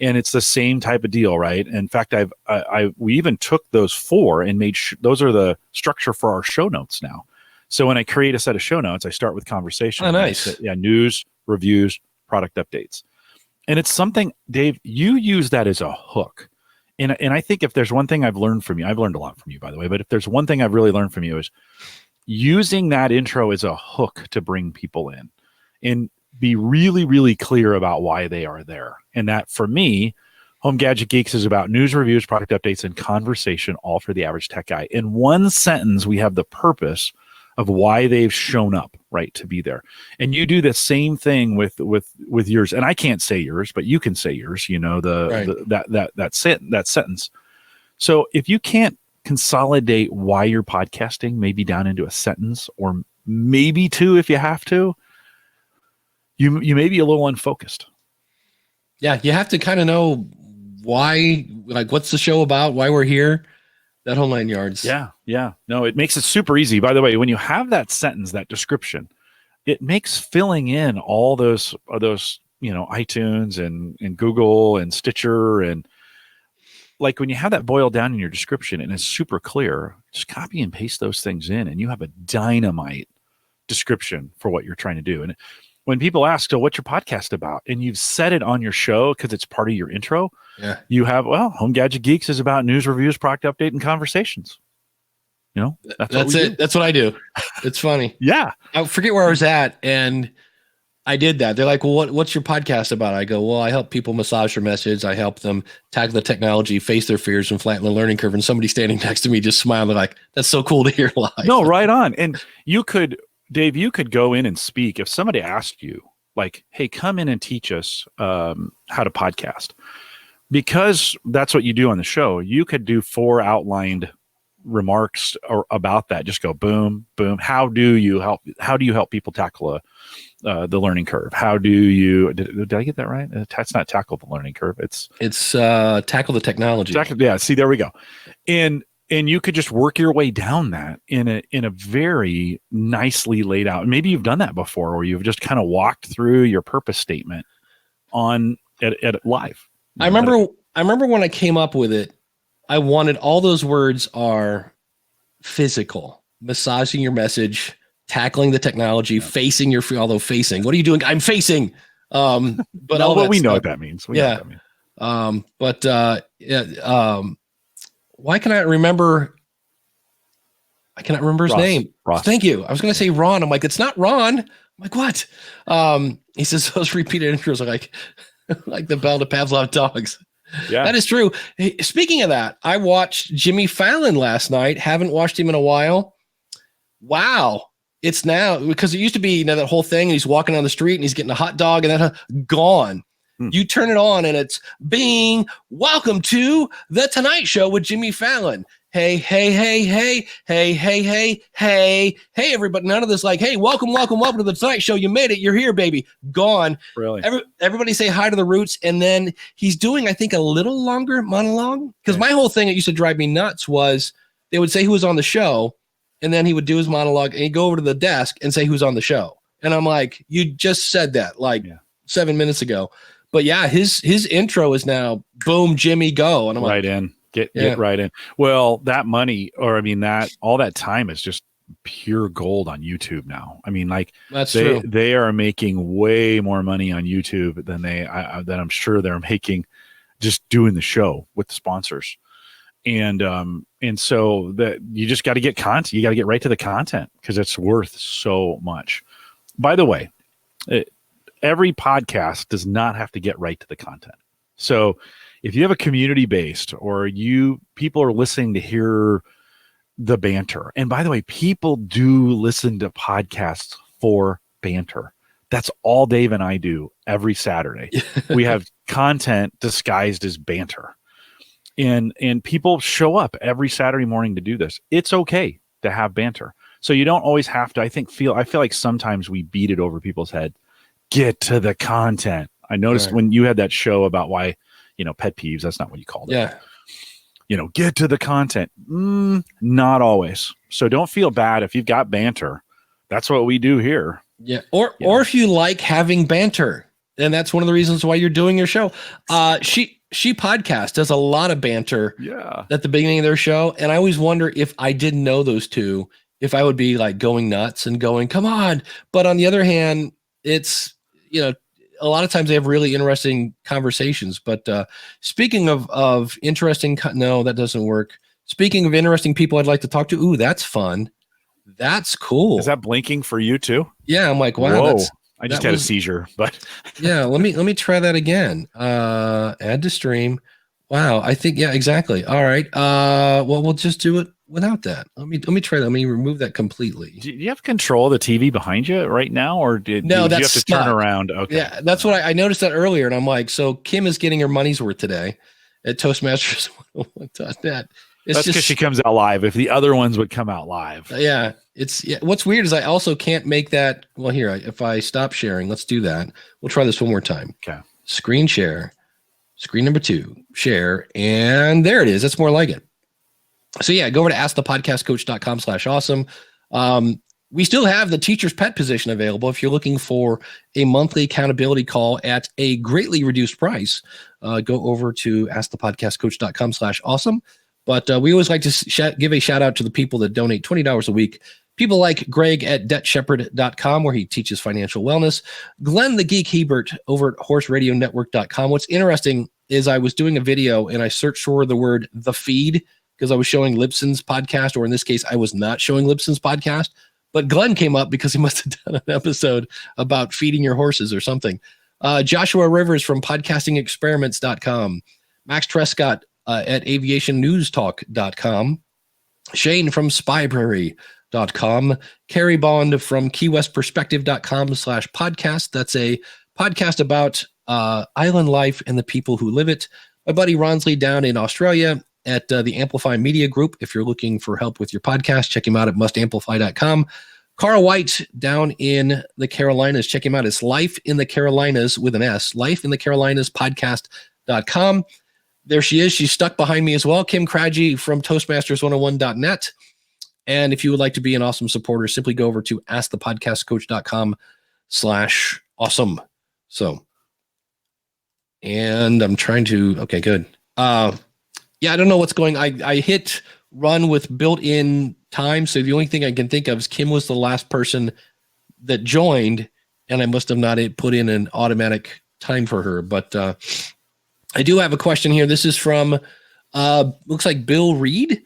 And it's the same type of deal, right? In fact, we even took those 4 and made those are the structure for our show notes now. So when I create a set of show notes, I start with conversation. Oh, nice. News, reviews, product updates. And it's something, Dave, you use that as a hook. And I think if there's one thing I've learned from you, I've learned a lot from you, by the way, but if there's one thing I've really learned from you is using that intro as a hook to bring people in and be really, really clear about why they are there. And that, for me, Home Gadget Geeks is about news, reviews, product updates, and conversation, all for the average tech guy. In one sentence, we have the purpose of why they've shown up, right, to be there. And you do the same thing with yours. And I can't say yours, but you can say yours, that sentence. So if you can't consolidate why you're podcasting, maybe down into a sentence or maybe 2 if you have to, you may be a little unfocused. Yeah, you have to kind of know why, like, what's the show about, why we're here. That whole 9 yards. Yeah. No, it makes it super easy. By the way, when you have that sentence, that description, it makes filling in all those iTunes and Google and Stitcher, and like when you have that boiled down in your description and it's super clear, just copy and paste those things in, and you have a dynamite description for what you're trying to do. And when people ask, so what's your podcast about? And you've said it on your show because it's part of your intro. Yeah. You have, Home Gadget Geeks is about news, reviews, product update, and conversations. That's it. That's what I do. It's funny. Yeah. I forget where I was at, and I did that. They're like, well, what's your podcast about? I go, well, I help people massage their message. I help them tackle the technology, face their fears, and flatten the learning curve. And somebody standing next to me just smiling like, that's so cool to hear live. No, right on. And Dave, you could go in and speak. If somebody asked you, like, hey, come in and teach us how to podcast, because that's what you do on the show. You could do 4 outlined remarks about that. Just go boom, boom. How do you help people tackle the learning curve? How do you, did I get that right? It's not tackle the learning curve. It's tackle the technology. Yeah. See, there we go. And you could just work your way down that in a very nicely laid out. Maybe you've done that before, or you've just kind of walked through your purpose statement at live. I remember when I came up with it, I wanted all those words are physical, massaging your message, tackling the technology, facing your, although facing, what are you doing? I'm facing. But we know what that means. Why can I remember? I cannot remember his name. Ross. Thank you. I was going to say Ron. I'm like, it's not Ron. I'm like, what? He says those repeated intros are like, like the bell to Pavlov dogs. Yeah, that is true. Hey, speaking of that, I watched Jimmy Fallon last night. Haven't watched him in a while. Wow. It's now, because it used to be, that whole thing, and he's walking down the street and he's getting a hot dog, and then gone. You turn it on and it's Bing. Welcome to the Tonight Show with Jimmy Fallon. Hey, everybody. None of this like, hey, welcome to the Tonight Show. You made it. You're here, baby. Gone. Really? Everybody say hi to the Roots. And then he's doing, I think, a little longer monologue. Because my whole thing that used to drive me nuts was they would say who was on the show, and then he would do his monologue, and he'd go over to the desk and say who's on the show. And I'm like, you just said that 7 minutes ago. But yeah, his intro is now boom, Jimmy, go. And I'm right like, in. Get right in. Well, that money, or I mean, that all that time is just pure gold on YouTube now. I mean, like, that's true. They are making way more money on YouTube than than I'm sure they're making just doing the show with the sponsors. And so that you just got to get content. You got to get right to the content because it's worth so much. By the way, every podcast does not have to get right to the content. So if you have a community based or people are listening to hear the banter, and by the way, people do listen to podcasts for banter. That's all Dave and I do every Saturday. We have content disguised as banter. And people show up every Saturday morning to do this. It's okay to have banter. So you don't always have to, I feel like sometimes we beat it over people's head. Get to the content. I noticed when you had that show about why, pet peeves, that's not what you called it. Yeah. Get to the content. Not always. So don't feel bad if you've got banter. That's what we do here. Yeah. Or if you like having banter, and that's one of the reasons why you're doing your show. She Podcast does a lot of banter at the beginning of their show. And I always wonder if I didn't know those two, if I would be like going nuts and going, come on. But on the other hand, it's, a lot of times they have really interesting conversations. But speaking of interesting, no, that doesn't work. Speaking of interesting people I'd like to talk to. Ooh, that's fun. That's cool. Is that blinking for you too? Yeah. I'm like, wow. Whoa. I just had a seizure, but yeah, let me try that again. Add to stream. Wow, I think exactly. All right. Well, we'll just do it without that. Let me try that. Let me remove that completely. Do you have control of the TV behind you right now, or did you have to turn around? Okay. Yeah, that's what I noticed that earlier, and I'm like, so Kim is getting her money's worth today at Toastmasters101.net. That's because she comes out live. If the other ones would come out live. What's weird is I also can't make that. Well, here, if I stop sharing, let's do that. We'll try this one more time. Okay. Screen share, screen number 2, share, and there it is. That's more like it. So yeah, go over to askthepodcastcoach.com/awesome. We still have the teacher's pet position available. If you're looking for a monthly accountability call at a greatly reduced price, go over to askthepodcastcoach.com/awesome. But we always like to give a shout out to the people that donate $20 a week. People like Greg at debtshepherd.com, where he teaches financial wellness. Glenn the Geek Hebert over at horseradionetwork.com. What's interesting is I was doing a video and I searched for the word the feed because I was showing Libsyn's podcast, or in this case, I was not showing Libsyn's podcast. But Glenn came up because he must have done an episode about feeding your horses or something. Joshua Rivers from podcastingexperiments.com. Max Trescott at aviationnewstalk.com. Shane from spyprairie.com. Carrie Bond from keywestperspective.com/podcast. That's a podcast about island life and the people who live it. My buddy Ronsley down in Australia at the Amplify Media Group. If you're looking for help with your podcast, check him out at mustamplify.com. Carl White down in the Carolinas. Check him out. It's Life in the Carolinas with an S. lifeinthecarolinaspodcast.com. There she is. She's stuck behind me as well. Kim Craggy from Toastmasters101.net. And if you would like to be an awesome supporter, simply go over to askthepodcastcoach.com/awesome. So, and I'm trying to, okay, good. I don't know what's going on. I hit run with built-in time. So the only thing I can think of is Kim was the last person that joined, and I must have not put in an automatic time for her. But I do have a question here. This is from, looks like Bill Reed. It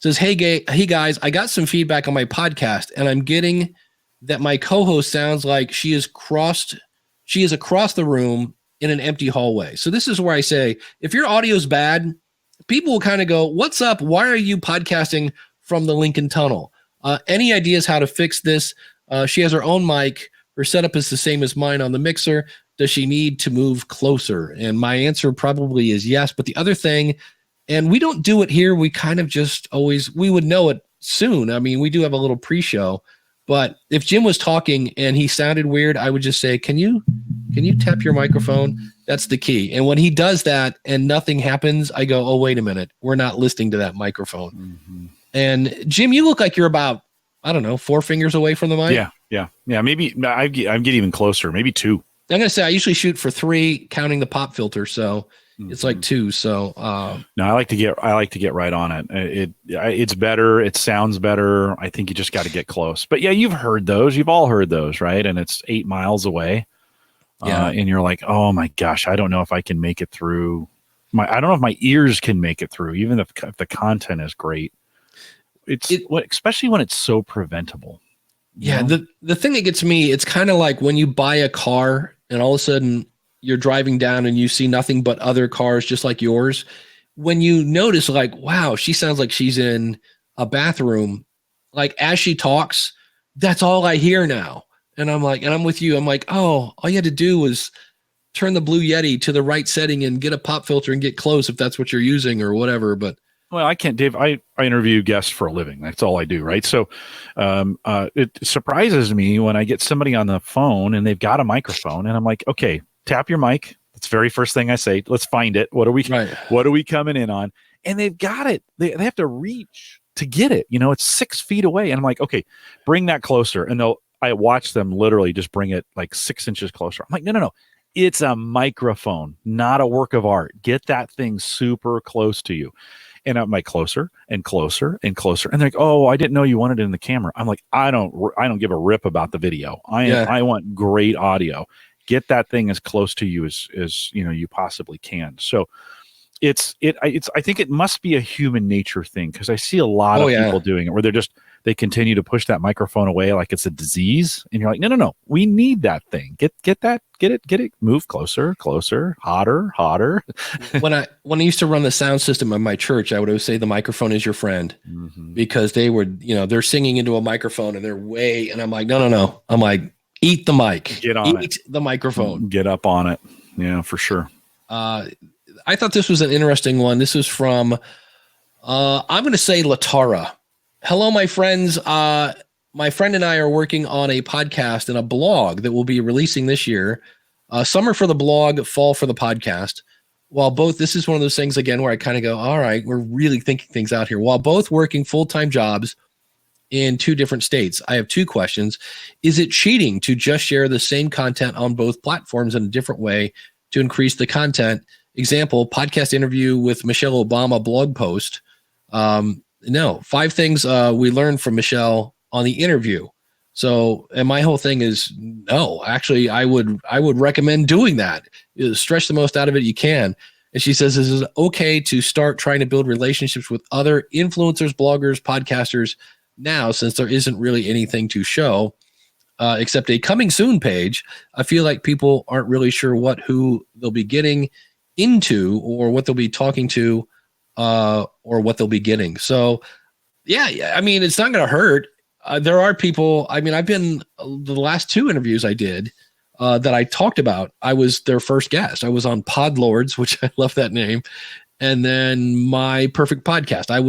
says, hey guys, I got some feedback on my podcast, and I'm getting that my co-host sounds like she is across the room in an empty hallway. So this is where I say, if your audio is bad, people will kind of go, what's up? Why are you podcasting from the Lincoln Tunnel? Any ideas how to fix this? She has her own mic. Her setup is the same as mine on the mixer. Does she need to move closer? And my answer probably is yes. But the other thing, and we don't do it here, we kind of just we would know it soon. I mean, we do have a little pre-show, but if Jim was talking and he sounded weird, I would just say, can you tap your microphone? That's the key. And when he does that and nothing happens, I go, oh, wait a minute. We're not listening to that microphone. Mm-hmm. And Jim, you look like you're about, I don't know, 4 fingers away from the mic. Yeah. Maybe I get even closer, maybe 2. I'm going to say I usually shoot for 3, counting the pop filter. So it's like 2. So no, I like to get right on it. It's better. It sounds better. I think you just got to get close. But yeah, you've heard those. You've all heard those, right? And it's 8 miles away. Yeah. And you're like, oh my gosh, I don't know if I can make it through. I don't know if my ears can make it through, even if the content is great. Especially when it's so preventable. Yeah, the thing that gets me, it's kind of like when you buy a car and all of a sudden you're driving down and you see nothing but other cars just like yours. When you notice, like, wow, she sounds like she's in a bathroom, like as she talks, that's all I hear now. And I'm like, and I'm with you. I'm like, oh, all you had to do was turn the Blue Yeti to the right setting and get a pop filter and get close if that's what you're using or whatever. But well, I can't, Dave. I interview guests for a living. That's all I do, right? So it surprises me when I get somebody on the phone and they've got a microphone, and I'm like, okay, tap your mic. That's the very first thing I say. Let's find it. What are we coming in on? And they've got it. They have to reach to get it. It's 6 feet away, and I'm like, okay, bring that closer. And I watch them literally just bring it like 6 inches closer. I'm like, no. It's a microphone, not a work of art. Get that thing super close to you. And I'm like, closer and closer and closer. And they're like, oh, I didn't know you wanted it in the camera. I'm like, I don't give a rip about the video. I want great audio. Get that thing as close to you as you possibly can. So I think it must be a human nature thing, because I see a lot of people doing it where they continue to push that microphone away like it's a disease, and you're like, no, we need that thing. Get it, move closer, hotter. When I used to run the sound system at my church, I would always say the microphone is your friend, because they would, they're singing into a microphone and they're and I'm like, no. I'm like, eat the mic, eat the microphone, get up on it. Yeah, for sure. I thought this was an interesting one. This is from, I'm going to say Latara. Hello, my friends. My friend and I are working on a podcast and a blog that we'll be releasing this year. Summer for the blog, fall for the podcast. While both, this is one of those things again where I kind of go, all right, we're really thinking things out here. While both working full-time jobs in 2 different states, I have 2 questions. Is it cheating to just share the same content on both platforms in a different way to increase the content? Example, podcast interview with Michelle Obama blog post. No, 5 things we learned from Michelle on the interview. So, and my whole thing is no, actually, I would recommend doing that. Stretch the most out of it you can. And she says, is it okay to start trying to build relationships with other influencers, bloggers, podcasters now, since there isn't really anything to show except a coming soon page? I feel like people aren't really sure who they'll be getting into or what they'll be talking to or what they'll be getting. So yeah, I mean, it's not going to hurt. There are people, I mean, I've been the last 2 interviews I did that I talked about, I was their first guest. I was on Podlords, which I love that name. And then My Perfect Podcast. I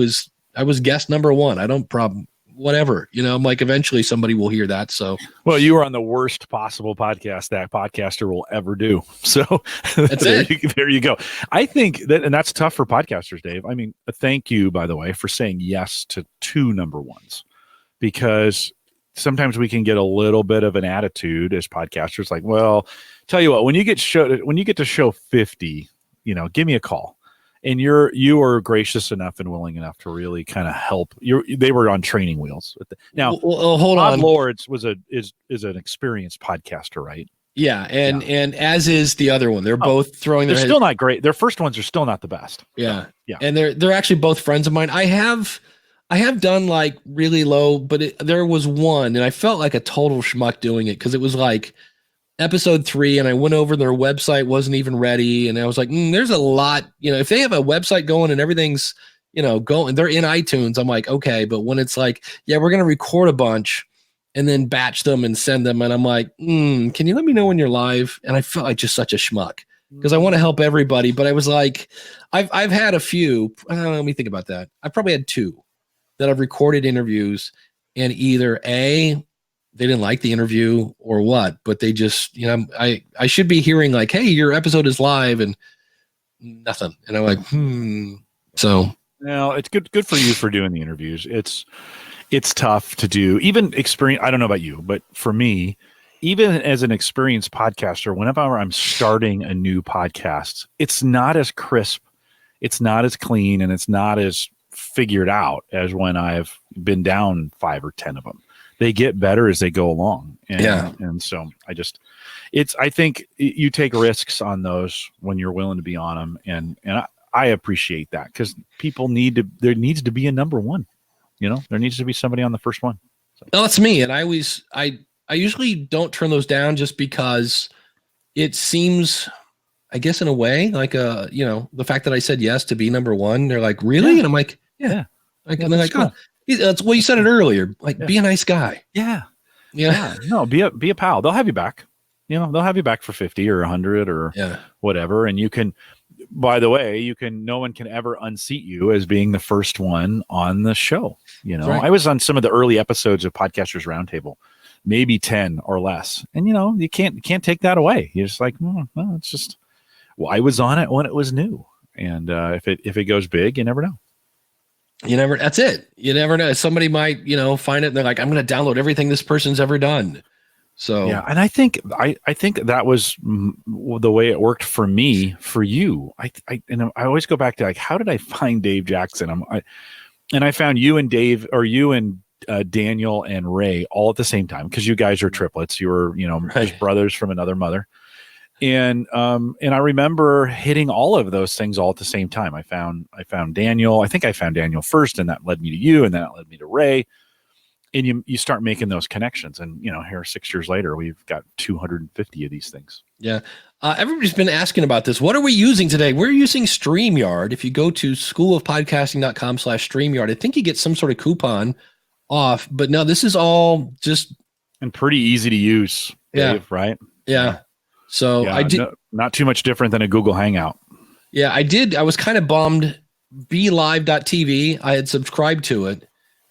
was guest number 1. I don't whatever, I'm like, eventually somebody will hear that. So, well, you were on the worst possible podcast that podcaster will ever do. So there you go. I think that, and that's tough for podcasters, Dave. I mean, thank you, by the way, for saying yes to 2 number 1s, because sometimes we can get a little bit of an attitude as podcasters, like, well, tell you what, when you get to show 50, give me a call. And you are gracious enough and willing enough to really kind of help. They were on training wheels. Now, hold on. Lords is an experienced podcaster, right? Yeah, and as is the other one. They're both throwing their. They're still not great. Their first ones are still not the best. Yeah. And they're actually both friends of mine. I have done like really low, but there was one, and I felt like a total schmuck doing it because it was like episode 3, and I went over their website, wasn't even ready, and I was like, there's a lot, if they have a website going and everything's, going, they're in iTunes, I'm like, okay, but when it's like, yeah, we're gonna record a bunch and then batch them and send them, and I'm like, can you let me know when you're live? And I felt like just such a schmuck because I want to help everybody, but I was like, I've had a few. Let me think about that. I've probably had 2 that I've recorded interviews, and either they didn't like the interview or what, but they just, I should be hearing like, hey, your episode is live, and nothing. And I'm like, So now it's good for you for doing the interviews. It's tough to do, even experience. I don't know about you, but for me, even as an experienced podcaster, whenever I'm starting a new podcast, it's not as crisp, it's not as clean, and it's not as figured out as when I've been down 5 or 10 of them. They get better as they go along. And so I think you take risks on those when you're willing to be on them. And I appreciate that, because there needs to be a number 1, there needs to be somebody on the first one. So. No, that's me. And I usually don't turn those down just because it seems, I guess in a way, like the fact that I said yes to be number one, they're like, really? And I'm like, yeah. Like, and they're like, cool. That's well, you said it earlier. Like, be a nice guy. Yeah. Yeah. No, be a pal. They'll have you back. They'll have you back for 50 or 100 or whatever. And you can, by the way, no one can ever unseat you as being the first one on the show. Right. I was on some of the early episodes of Podcasters Roundtable, maybe 10 or less. And, you can't take that away. You're just like, well, it's just, I was on it when it was new. And if it goes big, you never know. That's it. You never know. Somebody might, find it and they're like, I'm going to download everything this person's ever done. So, yeah. And I think that was the way it worked for me, for you. I always go back to like, how did I find Dave Jackson? I found you and Dave, or you and Daniel and Ray all at the same time. Cause you guys are triplets. You were, just brothers from another mother. And I remember hitting all of those things all at the same time. I found Daniel. I think I found Daniel first, and that led me to you, and then that led me to Ray. And you start making those connections. And here 6 years later, we've got 250 of these things. Yeah. Everybody's been asking about this. What are we using today? We're using StreamYard. If you go to schoolofpodcasting.com/StreamYard, I think you get some sort of coupon off. But no, this is all just and pretty easy to use. Dave, right? Yeah. So I did not too much different than a Google Hangout. Yeah, I did. I was kind of bummed. BeLive.tv. I had subscribed to it,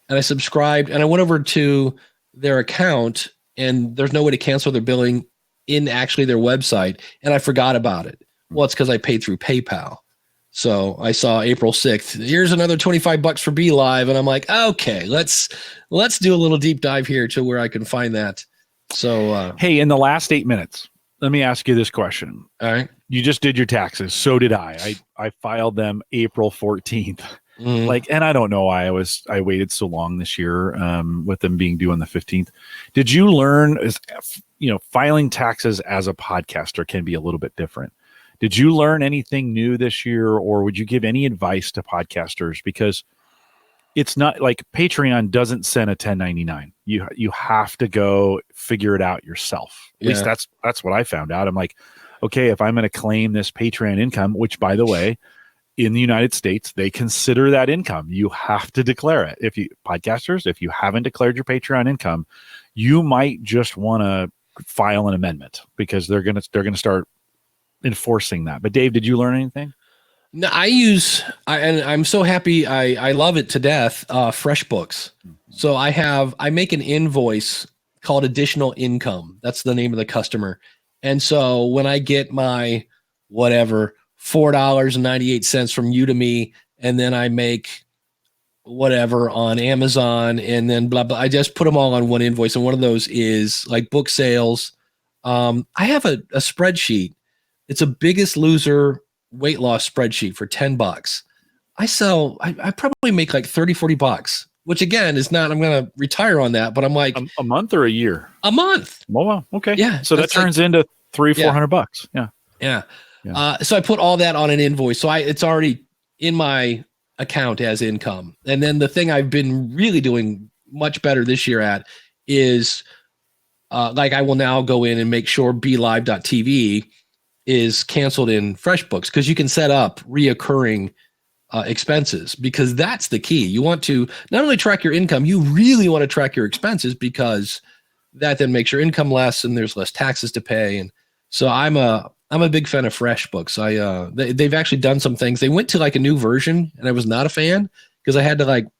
and I subscribed, and I went over to their account, and there's no way to cancel their billing in actually their website, and I forgot about it. Well, it's because I paid through PayPal. So I saw April 6th. Here's another $25 for BeLive, and I'm like, okay, let's do a little deep dive here to where I can find that. So hey, in the last 8 minutes, let me ask you this question. All right. You just did your taxes. So did I. I filed them April 14th. And I don't know why I waited so long this year with them being due on the 15th. Did you learn, filing taxes as a podcaster can be a little bit different. Did you learn anything new this year, or would you give any advice to podcasters? Because it's not like Patreon doesn't send a 1099. You have to go figure it out yourself. At least that's what I found out. I'm like, okay, if I'm going to claim this Patreon income, which by the way, in the United States, they consider that income. You have to declare it. If you haven't declared your Patreon income, you might just want to file an amendment because they're going to start enforcing that. But Dave, did you learn anything? No, and I'm so happy. I love it to death. FreshBooks. So I make an invoice called additional income. That's the name of the customer. And so when I get my whatever $4.98 from Udemy, and then I make whatever on Amazon, and then blah blah, I just put them all on one invoice. And one of those is like book sales. I have a spreadsheet. It's a Biggest Loser weight loss spreadsheet for $10. I probably make like $30-$40, which again is not, I'm going to retire on that, but I'm like a month or a year? A month. Oh, wow. Okay. Yeah. So that turns into $300-$400. Yeah. Yeah. So I put all that on an invoice. So it's already in my account as income. And then the thing I've been really doing much better this year at is like I will now go in and make sure BeLive.tv is canceled in FreshBooks, because you can set up reoccurring expenses, because that's the key. You want to not only track your income, you really want to track your expenses, because that then makes your income less and there's less taxes to pay. And so I'm a big fan of FreshBooks. They've actually done some things. They went to like a new version, and I was not a fan because I had to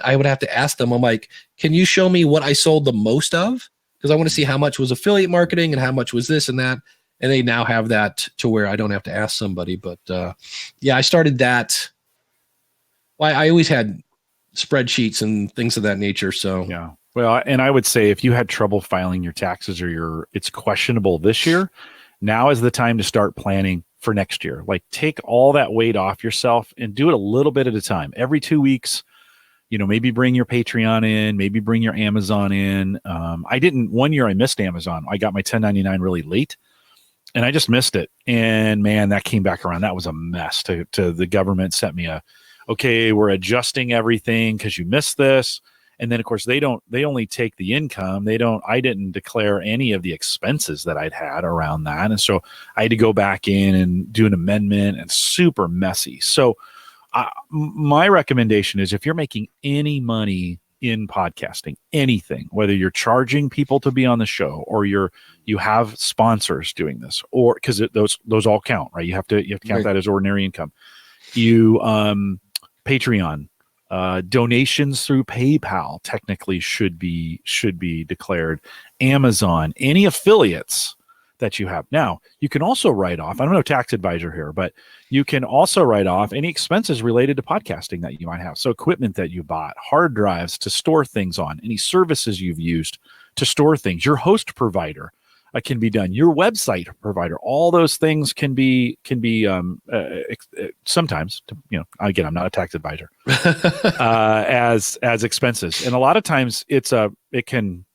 I would have to ask them. I'm like, can you show me what I sold the most of? Because I want to see how much was affiliate marketing and how much was this and that. And they now have that to where I don't have to ask somebody. But I started that. Well, I always had spreadsheets and things of that nature. So yeah. Well, and I would say if you had trouble filing your taxes, or it's questionable this year, now is the time to start planning for next year. Like, take all that weight off yourself and do it a little bit at a time. Every 2 weeks, maybe bring your Patreon in, maybe bring your Amazon in. One year I missed Amazon. I got my 1099 really late, and I just missed it. And man, that came back around. That was a mess. To the government sent me okay, we're adjusting everything because you missed this. And then of course they only take the income. I didn't declare any of the expenses that I'd had around that. And so I had to go back in and do an amendment, and super messy. So my recommendation is, if you're making any money in podcasting, anything, whether you're charging people to be on the show, or you have sponsors doing this, or because those all count, right? You have to count that as ordinary income. You Patreon, donations through PayPal technically should be declared. Amazon, any affiliates that you have. Now, you can also write off, I'm no tax advisor here, but you can also write off any expenses related to podcasting that you might have. So equipment that you bought, hard drives to store things on, any services you've used to store things, your host provider can be done, your website provider, all those things can be sometimes, again, I'm not a tax advisor, as expenses. And a lot of times it can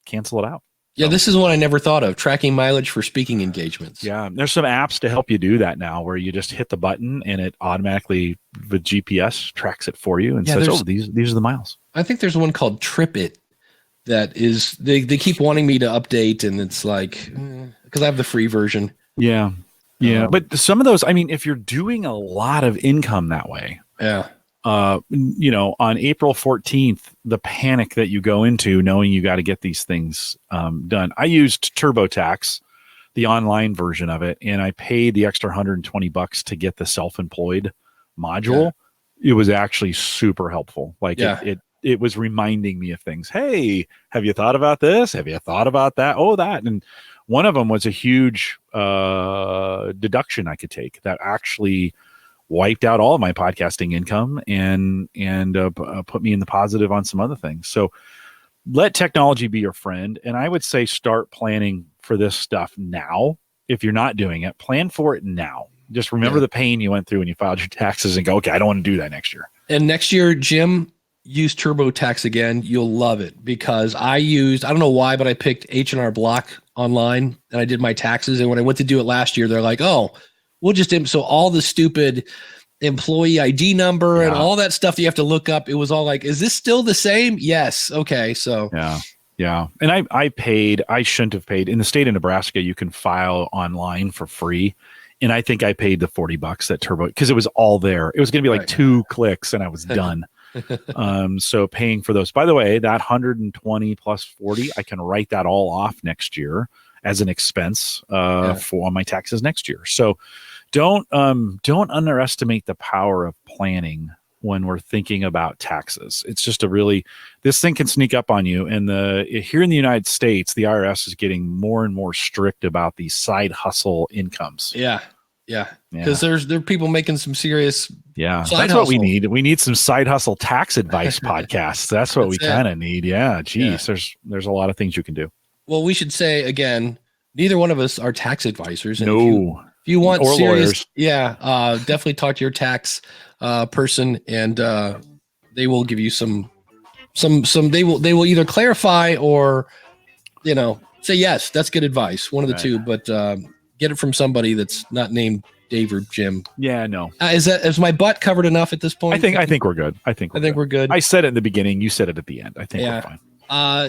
cancel it out. Yeah, this is one I never thought of, tracking mileage for speaking engagements. Yeah, there's some apps to help you do that now, where you just hit the button and it automatically, with GPS, tracks it for you and says, oh, these are the miles. I think there's one called TripIt that is, they keep wanting me to update, and it's like, because I have the free version. Yeah. But some of those, I mean, if you're doing a lot of income that way, on April 14th, the panic that you go into knowing you got to get these things done. I used TurboTax, the online version of it, and I paid the extra $120 to get the self-employed module. Yeah. It was actually super helpful. Like it was reminding me of things. Hey, have you thought about this? Have you thought about that? Oh, that. And one of them was a huge deduction I could take that actually wiped out all of my podcasting income and put me in the positive on some other things. So let technology be your friend. And I would say start planning for this stuff now. If you're not doing it, plan for it now. Just remember the pain you went through when you filed your taxes and go, okay, I don't want to do that next year. And next year, Jim, use TurboTax again. You'll love it, because I don't know why, but I picked H&R Block online and I did my taxes. And when I went to do it last year, they're like, oh, we'll just, so all the stupid employee ID number and all that stuff that you have to look up, it was all like, is this still the same? Yes. Okay. So yeah. And I shouldn't have paid. In the state of Nebraska, you can file online for free. And I think I paid the $40 that Turbo, because it was all there. It was going to be like 2 clicks and I was done. So paying for those, by the way, that 120 plus 40, I can write that all off next year as an expense for my taxes next year. So don't underestimate the power of planning when we're thinking about taxes. It's just this thing can sneak up on you. And here in the United States, the IRS is getting more and more strict about these side hustle incomes. Yeah. Because there are people making some serious. Yeah. That's what we need. We need some side hustle tax advice podcasts. That's what we kind of need. Yeah. Geez, there's a lot of things you can do. Well, we should say again, neither one of us are tax advisors. And no. If you want or serious, lawyers. definitely talk to your tax person, and they will give you some. They will either clarify or, say yes. That's good advice. One of the two, but get it from somebody that's not named Dave or Jim. Yeah, no. Is my butt covered enough at this point? I think we're good. I think we're good. I said it in the beginning. You said it at the end. I think we're fine.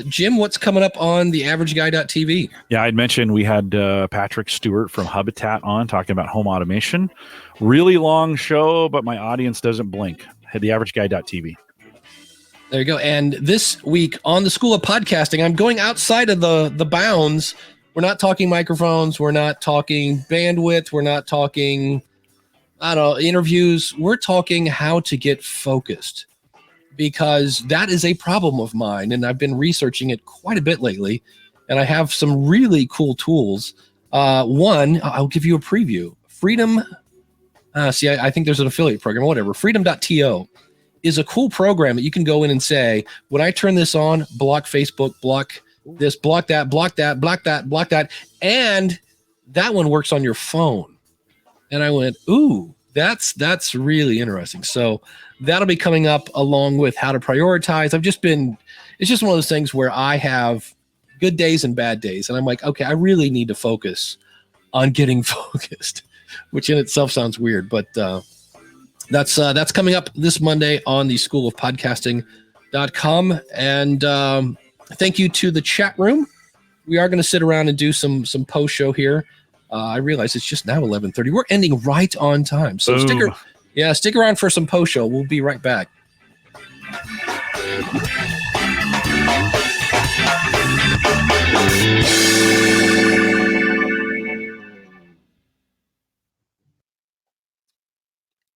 Jim, what's coming up on the averageguy.tv? Yeah, I'd mentioned we had Patrick Stewart from Habitat on talking about home automation. Really long show, but my audience doesn't blink. Head theaverageguy.tv. There you go. And this week on the School of Podcasting, I'm going outside of the bounds. We're not talking microphones. We're not talking bandwidth. We're not talking, interviews. We're talking how to get focused, because that is a problem of mine. And I've been researching it quite a bit lately. And I have some really cool tools. One, I'll give you a preview. Freedom. I think there's an affiliate program, whatever. Freedom.to is a cool program that you can go in and say, when I turn this on, block Facebook, block this, block that, block that, block that, block that. And that one works on your phone. And I went, ooh, that's really interesting. So that'll be coming up along with how to prioritize. It's just one of those things where I have good days and bad days. And I'm like, okay, I really need to focus on getting focused, which in itself sounds weird, but that's coming up this Monday on the School of Podcasting streamyard.com. And thank you to the chat room. We are going to sit around and do some post show here. I realize it's just now 11:30. We're ending right on time. So stick around for some post show. We'll be right back.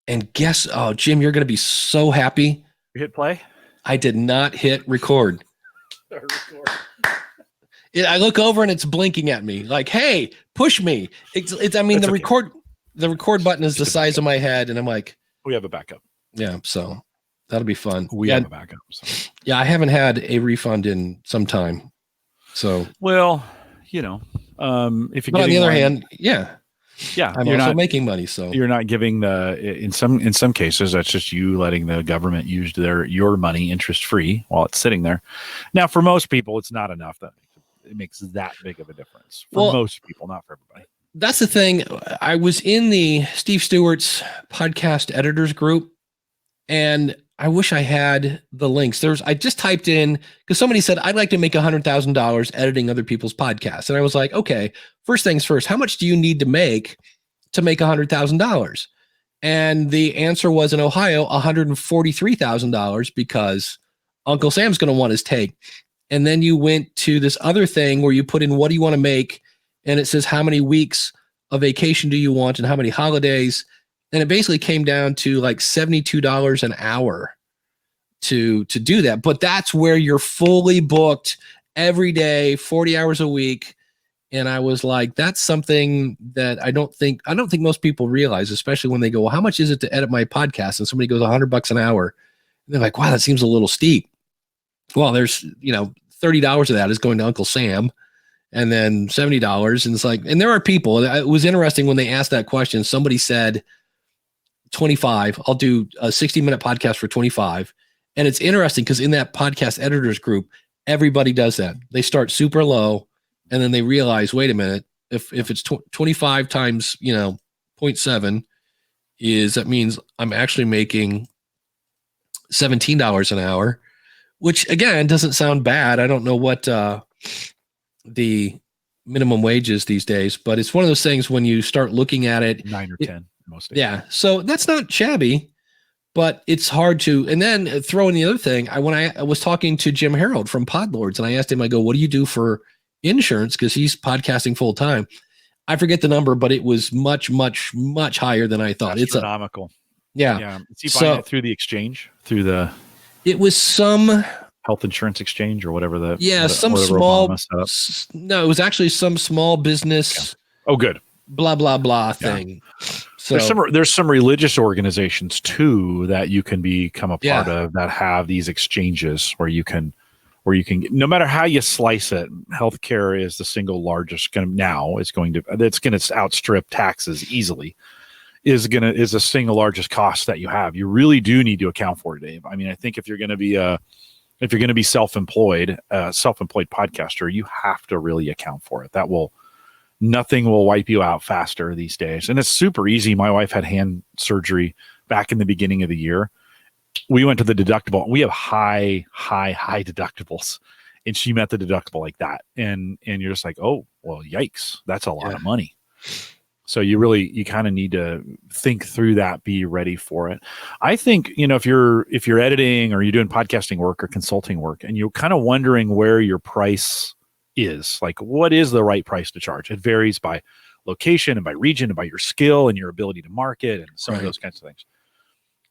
And guess, Jim, you're going to be so happy. You hit play? I did not hit record. I look over and it's blinking at me like, "Hey, push me!" The record button is the size of my head, and I'm like, "We have a backup." Yeah, so that'll be fun. We have a backup. So. Yeah, I haven't had a refund in some time. So, well, if you're on the other hand, I'm also making money. So you're not giving in some cases that's just you letting the government use your money interest free while it's sitting there. Now, for most people, it's not enough that it makes that big of a difference. For most people, not for everybody. That's the thing. I was in the Steve Stewart's podcast editors group, and I wish I had the links. I just typed in, because somebody said, I'd like to make $100,000 editing other people's podcasts. And I was like, okay, first things first, how much do you need to make $100,000? And the answer was in Ohio, $143,000, because Uncle Sam's going to want his take. And then you went to this other thing where you put in, what do you want to make? And it says, how many weeks of vacation do you want and how many holidays? And it basically came down to like $72 an hour to do that. But that's where you're fully booked every day, 40 hours a week. And I was like, that's something that I don't think most people realize, especially when they go, well, how much is it to edit my podcast? And somebody goes $100 an hour. And they're like, wow, that seems a little steep. Well, there's, $30 of that is going to Uncle Sam, and then $70. And it's like, and there are people, it was interesting when they asked that question, somebody said 25, I'll do a 60-minute podcast for 25. And it's interesting because in that podcast editors group, everybody does that. They start super low and then they realize, wait a minute, if it's 25 times, 0.7 that means I'm actually making $17 an hour, which again, doesn't sound bad. I don't know what the minimum wage is these days, but it's one of those things when you start looking at it, 9 or 10 most days. Yeah. So that's not shabby, but it's hard to, and then throw in the other thing. When I was talking to Jim Harold from Podlords, and I asked him, I go, what do you do for insurance? Cause he's podcasting full time. I forget the number, but it was much, much, much higher than I thought. It's astronomical. Yeah. Is he buying it through the exchange, it was some health insurance exchange or whatever it was actually some small business. Yeah. Oh, good. Blah, blah, blah thing. So there's some religious organizations too that you can become a part of that have these exchanges where you can no matter how you slice it, healthcare is the single largest it's going to outstrip taxes easily. Is the single largest cost that you have. You really do need to account for it, Dave. I mean, I think if you're going to be self-employed podcaster, you have to really account for it. Nothing will wipe you out faster these days. And it's super easy. My wife had hand surgery back in the beginning of the year. We went to the deductible. We have high deductibles. And she met the deductible like that. And you're just like, oh, well, yikes. That's a lot of money. So you kind of need to think through that, be ready for it. I think, if you're editing or you're doing podcasting work or consulting work and you're kind of wondering where your price is, like what is the right price to charge? It varies by location and by region and by your skill and your ability to market and some of those kinds of things.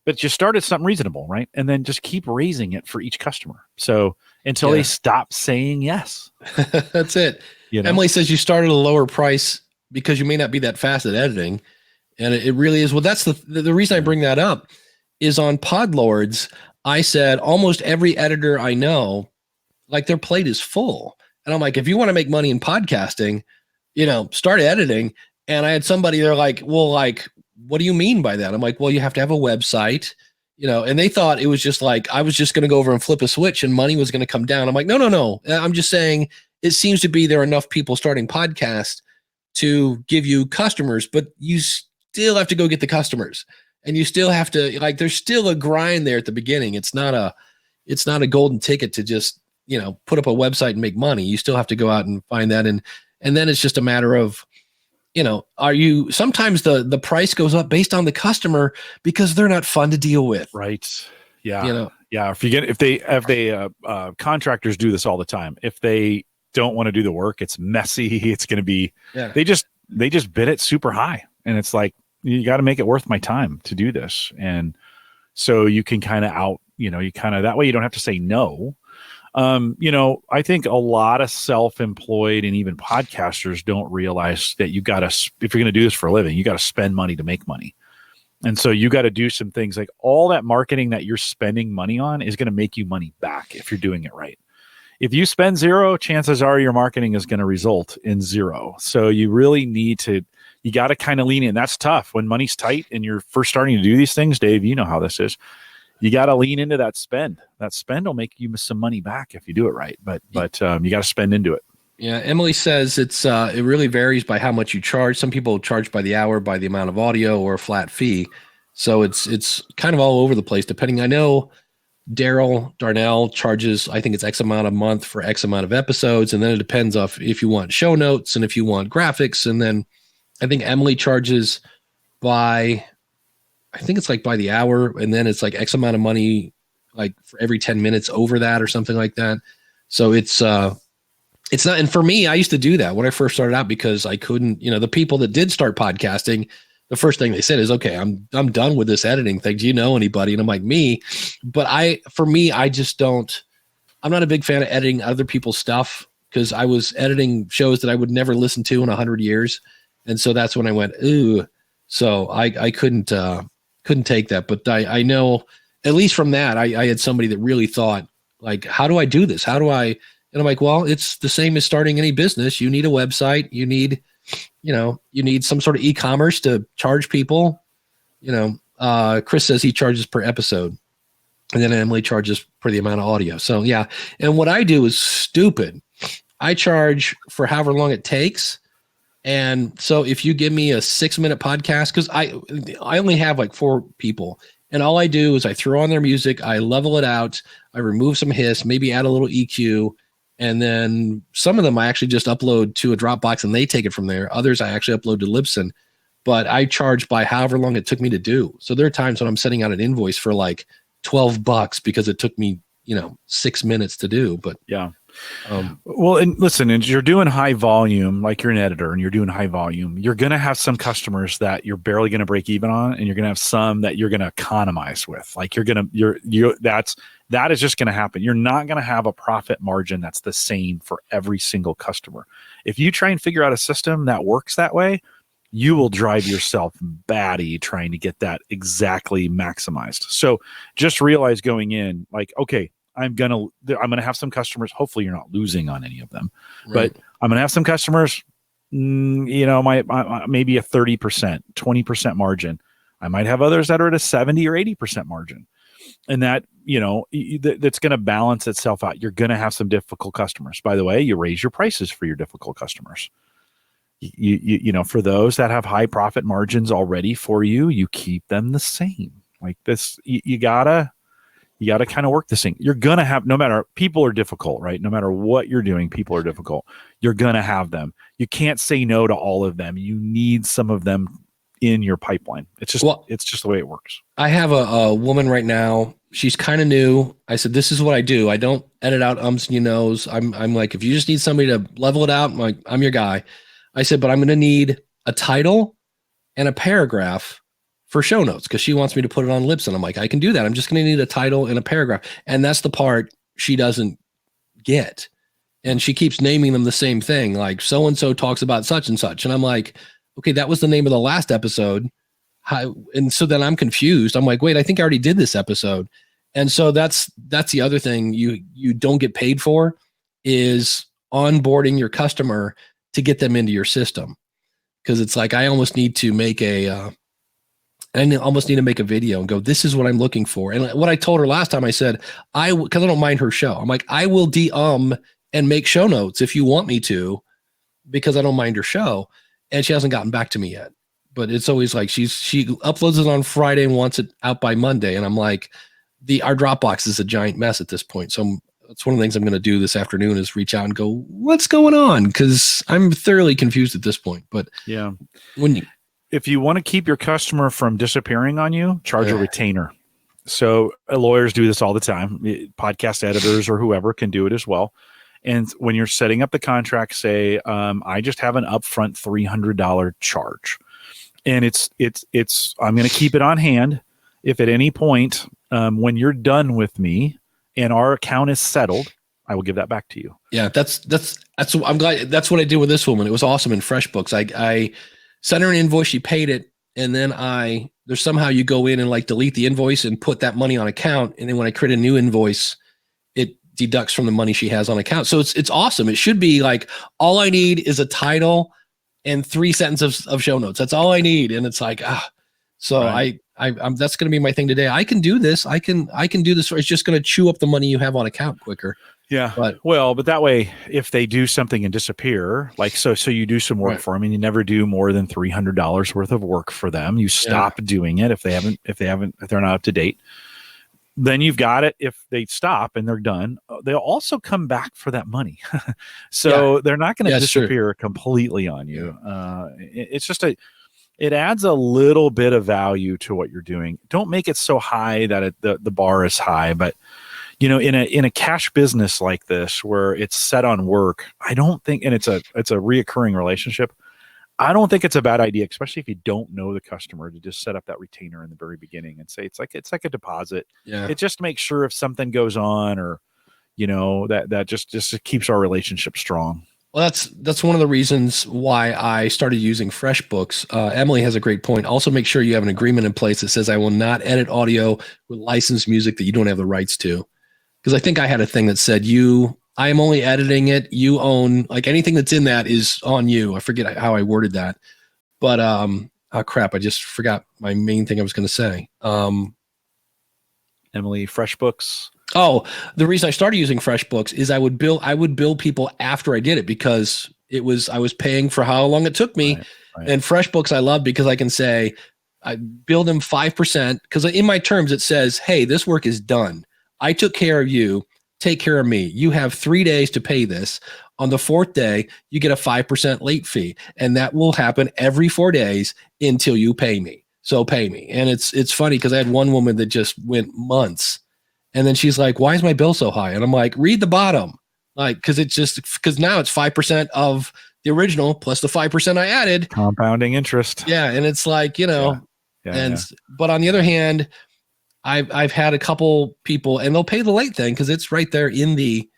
But you start at something reasonable, right? And then just keep raising it for each customer. So until they stop saying yes. That's it. Emily says you start at a lower price because you may not be that fast at editing. And it really is. Well, that's the reason I bring that up is on Podlords. I said almost every editor I know, like their plate is full. And I'm like, if you want to make money in podcasting, start editing. And I had somebody, they're like, well, like, what do you mean by that? I'm like, well, you have to have a website, and they thought it was just like, I was just going to go over and flip a switch and money was going to come down. I'm like, no. I'm just saying it seems to be there are enough people starting podcasts to give you customers, but you still have to go get the customers and you still have to, like, there's still a grind there at the beginning. It's not it's not a golden ticket to just, put up a website and make money. You still have to go out and find that. And then it's just a matter of, sometimes the price goes up based on the customer because they're not fun to deal with. Right. Yeah. Yeah. If contractors do this all the time, if they don't want to do the work, it's messy. It's going to be, they just bid it super high. And it's like, you got to make it worth my time to do this. And so you can kind of that way you don't have to say no. I think a lot of self-employed and even podcasters don't realize that if you're going to do this for a living, you got to spend money to make money. And so you got to do some things like all that marketing that you're spending money on is going to make you money back if you're doing it right. If you spend zero, chances are your marketing is going to result in zero. So you really you got to kind of lean in. That's tough when money's tight and you're first starting to do these things. Dave, you know how this is. You got to lean into that spend. That spend will make you some money back if you do it right. But you got to spend into it. Yeah. Emily says it really varies by how much you charge. Some people charge by the hour, by the amount of audio, or a flat fee. So it's kind of all over the place depending. I know Daryl Darnell charges, I think it's X amount a month for X amount of episodes. And then it depends if you want show notes and if you want graphics. And then I think Emily charges by the hour, and then it's like X amount of money, like for every 10 minutes over that or something like that. So it's not, and for me, I used to do that when I first started out because I couldn't, the people that did start podcasting, the first thing they said is, okay, I'm done with this editing thing. Do you know anybody? And I'm like, me, but I'm not a big fan of editing other people's stuff because I was editing shows that I would never listen to in 100 years. And so that's when I went, ooh, so I couldn't take that. But I know at least from that, I had somebody that really thought like, how do I do this? And I'm like, well, it's the same as starting any business. You need a website. You need some sort of e-commerce to charge people. Chris says he charges per episode, and then Emily charges per the amount of audio. So yeah. And what I do is stupid. I charge for however long it takes. And so if you give me a 6-minute podcast, because I only have like 4 people, and all I do is I throw on their music, I level it out, I remove some hiss, maybe add a little EQ, and then some of them I actually just upload to a Dropbox and they take it from there. Others I actually upload to Libsyn, but I charge by however long it took me to do. So there are times when I'm sending out an invoice for like $12 because it took me, 6 minutes to do. But yeah. Well, and listen, and you're doing high volume, like you're an editor and you're doing high volume, you're going to have some customers that you're barely going to break even on, and you're going to have some that you're going to economize with. Like that is just going to happen. You're not going to have a profit margin that's the same for every single customer. If you try and figure out a system that works that way, you will drive yourself batty trying to get that exactly maximized. So just realize going in, like, okay, I'm gonna have some customers. Hopefully, you're not losing on any of them, right. But I'm gonna have some customers. Maybe a 30%, 20% margin. I might have others that are at a 70 or 80% margin, and that that's gonna balance itself out. You're gonna have some difficult customers. By the way, you raise your prices for your difficult customers. For those that have high profit margins already for you, you keep them the same. Like this, you gotta kind of work this thing. You're going to have, people are difficult, right? No matter what you're doing, people are difficult. You're going to have them. You can't say no to all of them. You need some of them in your pipeline. It's just the way it works. I have a woman right now. She's kind of new. I said, this is what I do. I don't edit out ums and you knows. I'm like, if you just need somebody to level it out, I'm your guy. I said, but I'm going to need a title and a paragraph for show notes because she wants me to put it on Libsyn. I'm like, I can do that. I'm just going to need a title and a paragraph. And that's the part she doesn't get. And she keeps naming them the same thing. Like so-and-so talks about such and such. And I'm like, okay, that was the name of the last episode. And so then I'm confused. I'm like, wait, I think I already did this episode. And so that's the other thing you don't get paid for is onboarding your customer to get them into your system. Cause it's like, I almost need to make a video and go, this is what I'm looking for. And what I told her last time, I said, because I don't mind her show. I'm like, I will and make show notes if you want me to, because I don't mind her show. And she hasn't gotten back to me yet. But it's always like she uploads it on Friday and wants it out by Monday. And I'm like, our Dropbox is a giant mess at this point. So that's one of the things I'm going to do this afternoon is reach out and go, what's going on? Because I'm thoroughly confused at this point. But yeah, if you want to keep your customer from disappearing on you, charge a retainer. So lawyers do this all the time. Podcast editors or whoever can do it as well. And when you're setting up the contract, say, I just have an upfront $300 charge, and it's I'm going to keep it on hand. If at any point when you're done with me and our account is settled, I will give that back to you. Yeah, that's I'm glad that's what I did with this woman. It was awesome in FreshBooks. I sent her an invoice, she paid it, and then there's somehow you go in and like delete the invoice and put that money on account, and then when I create a new invoice, it deducts from the money she has on account. So it's awesome. It should be like all I need is a title and 3 sentences of show notes. That's all I need, and it's like so right. I'm that's going to be my thing today. I can do this. I can do this. It's just going to chew up the money you have on account quicker. Yeah. But that way, if they do something and disappear, like, so you do some work for them and you never do more than $300 worth of work for them. You stop doing it. If they're not up to date, then you've got it. If they stop and they're done, they'll also come back for that money. So they're not going to disappear completely on you. It's just it adds a little bit of value to what you're doing. Don't make it so high that the bar is high, but in a cash business like this where it's set on work, I don't think, and it's a reoccurring relationship, I don't think it's a bad idea, especially if you don't know the customer, to just set up that retainer in the very beginning and say it's like a deposit. Yeah. It just makes sure if something goes on or that just keeps our relationship strong. Well, that's one of the reasons why I started using FreshBooks. Emily has a great point. Also, make sure you have an agreement in place that says I will not edit audio with licensed music that you don't have the rights to. Because I think I had a thing that said I am only editing it. You own, like, anything that's in that is on you. I forget how I worded that, but crap! I just forgot my main thing I was going to say. Emily, FreshBooks. Oh, the reason I started using FreshBooks is I would bill people after I did it because I was paying for how long it took me. Right. And FreshBooks I love because I can say I bill them 5% because in my terms it says, hey, this work is done. I took care of you. Take care of me. You have 3 days to pay this. On the 4th day, you get a 5% late fee, and that will happen every 4 days until you pay me. So pay me. And it's funny because I had one woman that just went months. And then she's like, why is my bill so high? And I'm like, read the bottom. Like, because now it's 5% of the original plus the 5% I added. Compounding interest. Yeah. And it's like, but on the other hand, I've had a couple people and they'll pay the late thing because it's right there in the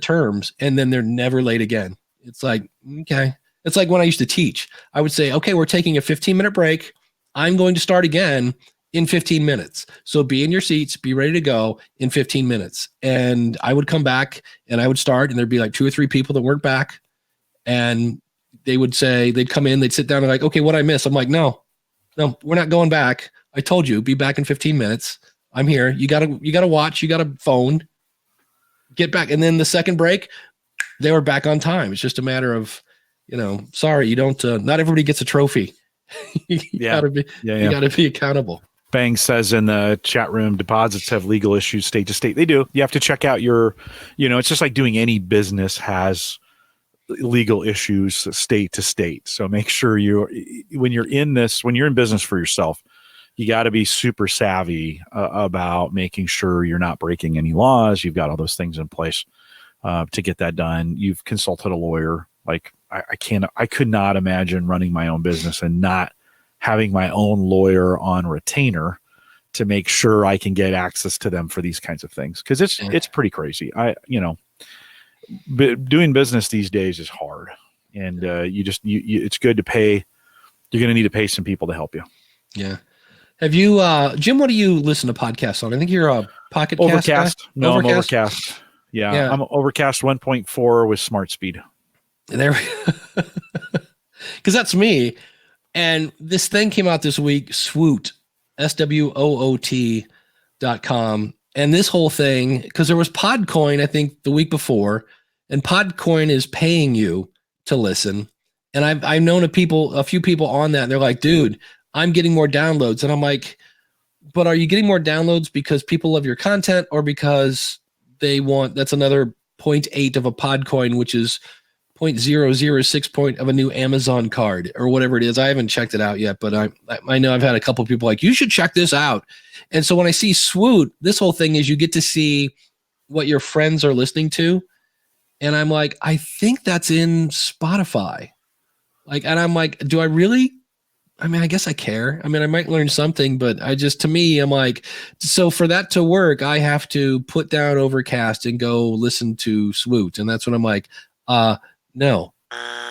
terms, and then they're never late again. It's like, okay. It's like when I used to teach, I would say, okay, we're taking a 15-minute break. I'm going to start again in 15 minutes. So be in your seats, be ready to go in 15 minutes. And I would come back and I would start, and there'd be like 2 or 3 people that weren't back. And they would say, they'd come in, they'd sit down and like, okay, what'd I miss? I'm like, no, we're not going back. I told you, be back in 15 minutes. I'm here. You gotta watch, you gotta phone, get back. And then the second break, they were back on time. It's just a matter of, sorry, you don't, not everybody gets a trophy. You gotta be accountable. Bang says in the chat room, deposits have legal issues state to state. They do. You have to check out it's just like doing any business has legal issues state to state. So make sure when you're in business for yourself, you got to be super savvy about making sure you're not breaking any laws. You've got all those things in place to get that done. You've consulted a lawyer. Like I could not imagine running my own business and not having my own lawyer on retainer to make sure I can get access to them for these kinds of things. Cause it's pretty crazy. Doing business these days is hard, and it's good to pay. You're going to need to pay some people to help you. Yeah. Have you, Jim, what do you listen to podcasts on? I think you're a Pocket Overcast. No, Overcast? I'm Overcast. Yeah, I'm Overcast 1.4 with Smart Speed. There we because that's me. And this thing came out this week, Swoot, SWOOT.com. And this whole thing, because there was Podcoin, I think, the week before, and Podcoin is paying you to listen. And I've known a few people on that, and they're like, dude, I'm getting more downloads. And I'm like, but are you getting more downloads because people love your content or because they want, that's another 0.8 of a Podcoin, which is 0.006 point of a new Amazon card or whatever it is. I haven't checked it out yet, but I know I've had a couple of people like, you should check this out. And so when I see Swoot, this whole thing is you get to see what your friends are listening to. And I'm like, I think that's in Spotify. Like, and I'm like, do I really? I mean, I guess I care. I mean, I might learn something, but to me, I'm like, so for that to work, I have to put down Overcast and go listen to Swoot. And that's when I'm like, no,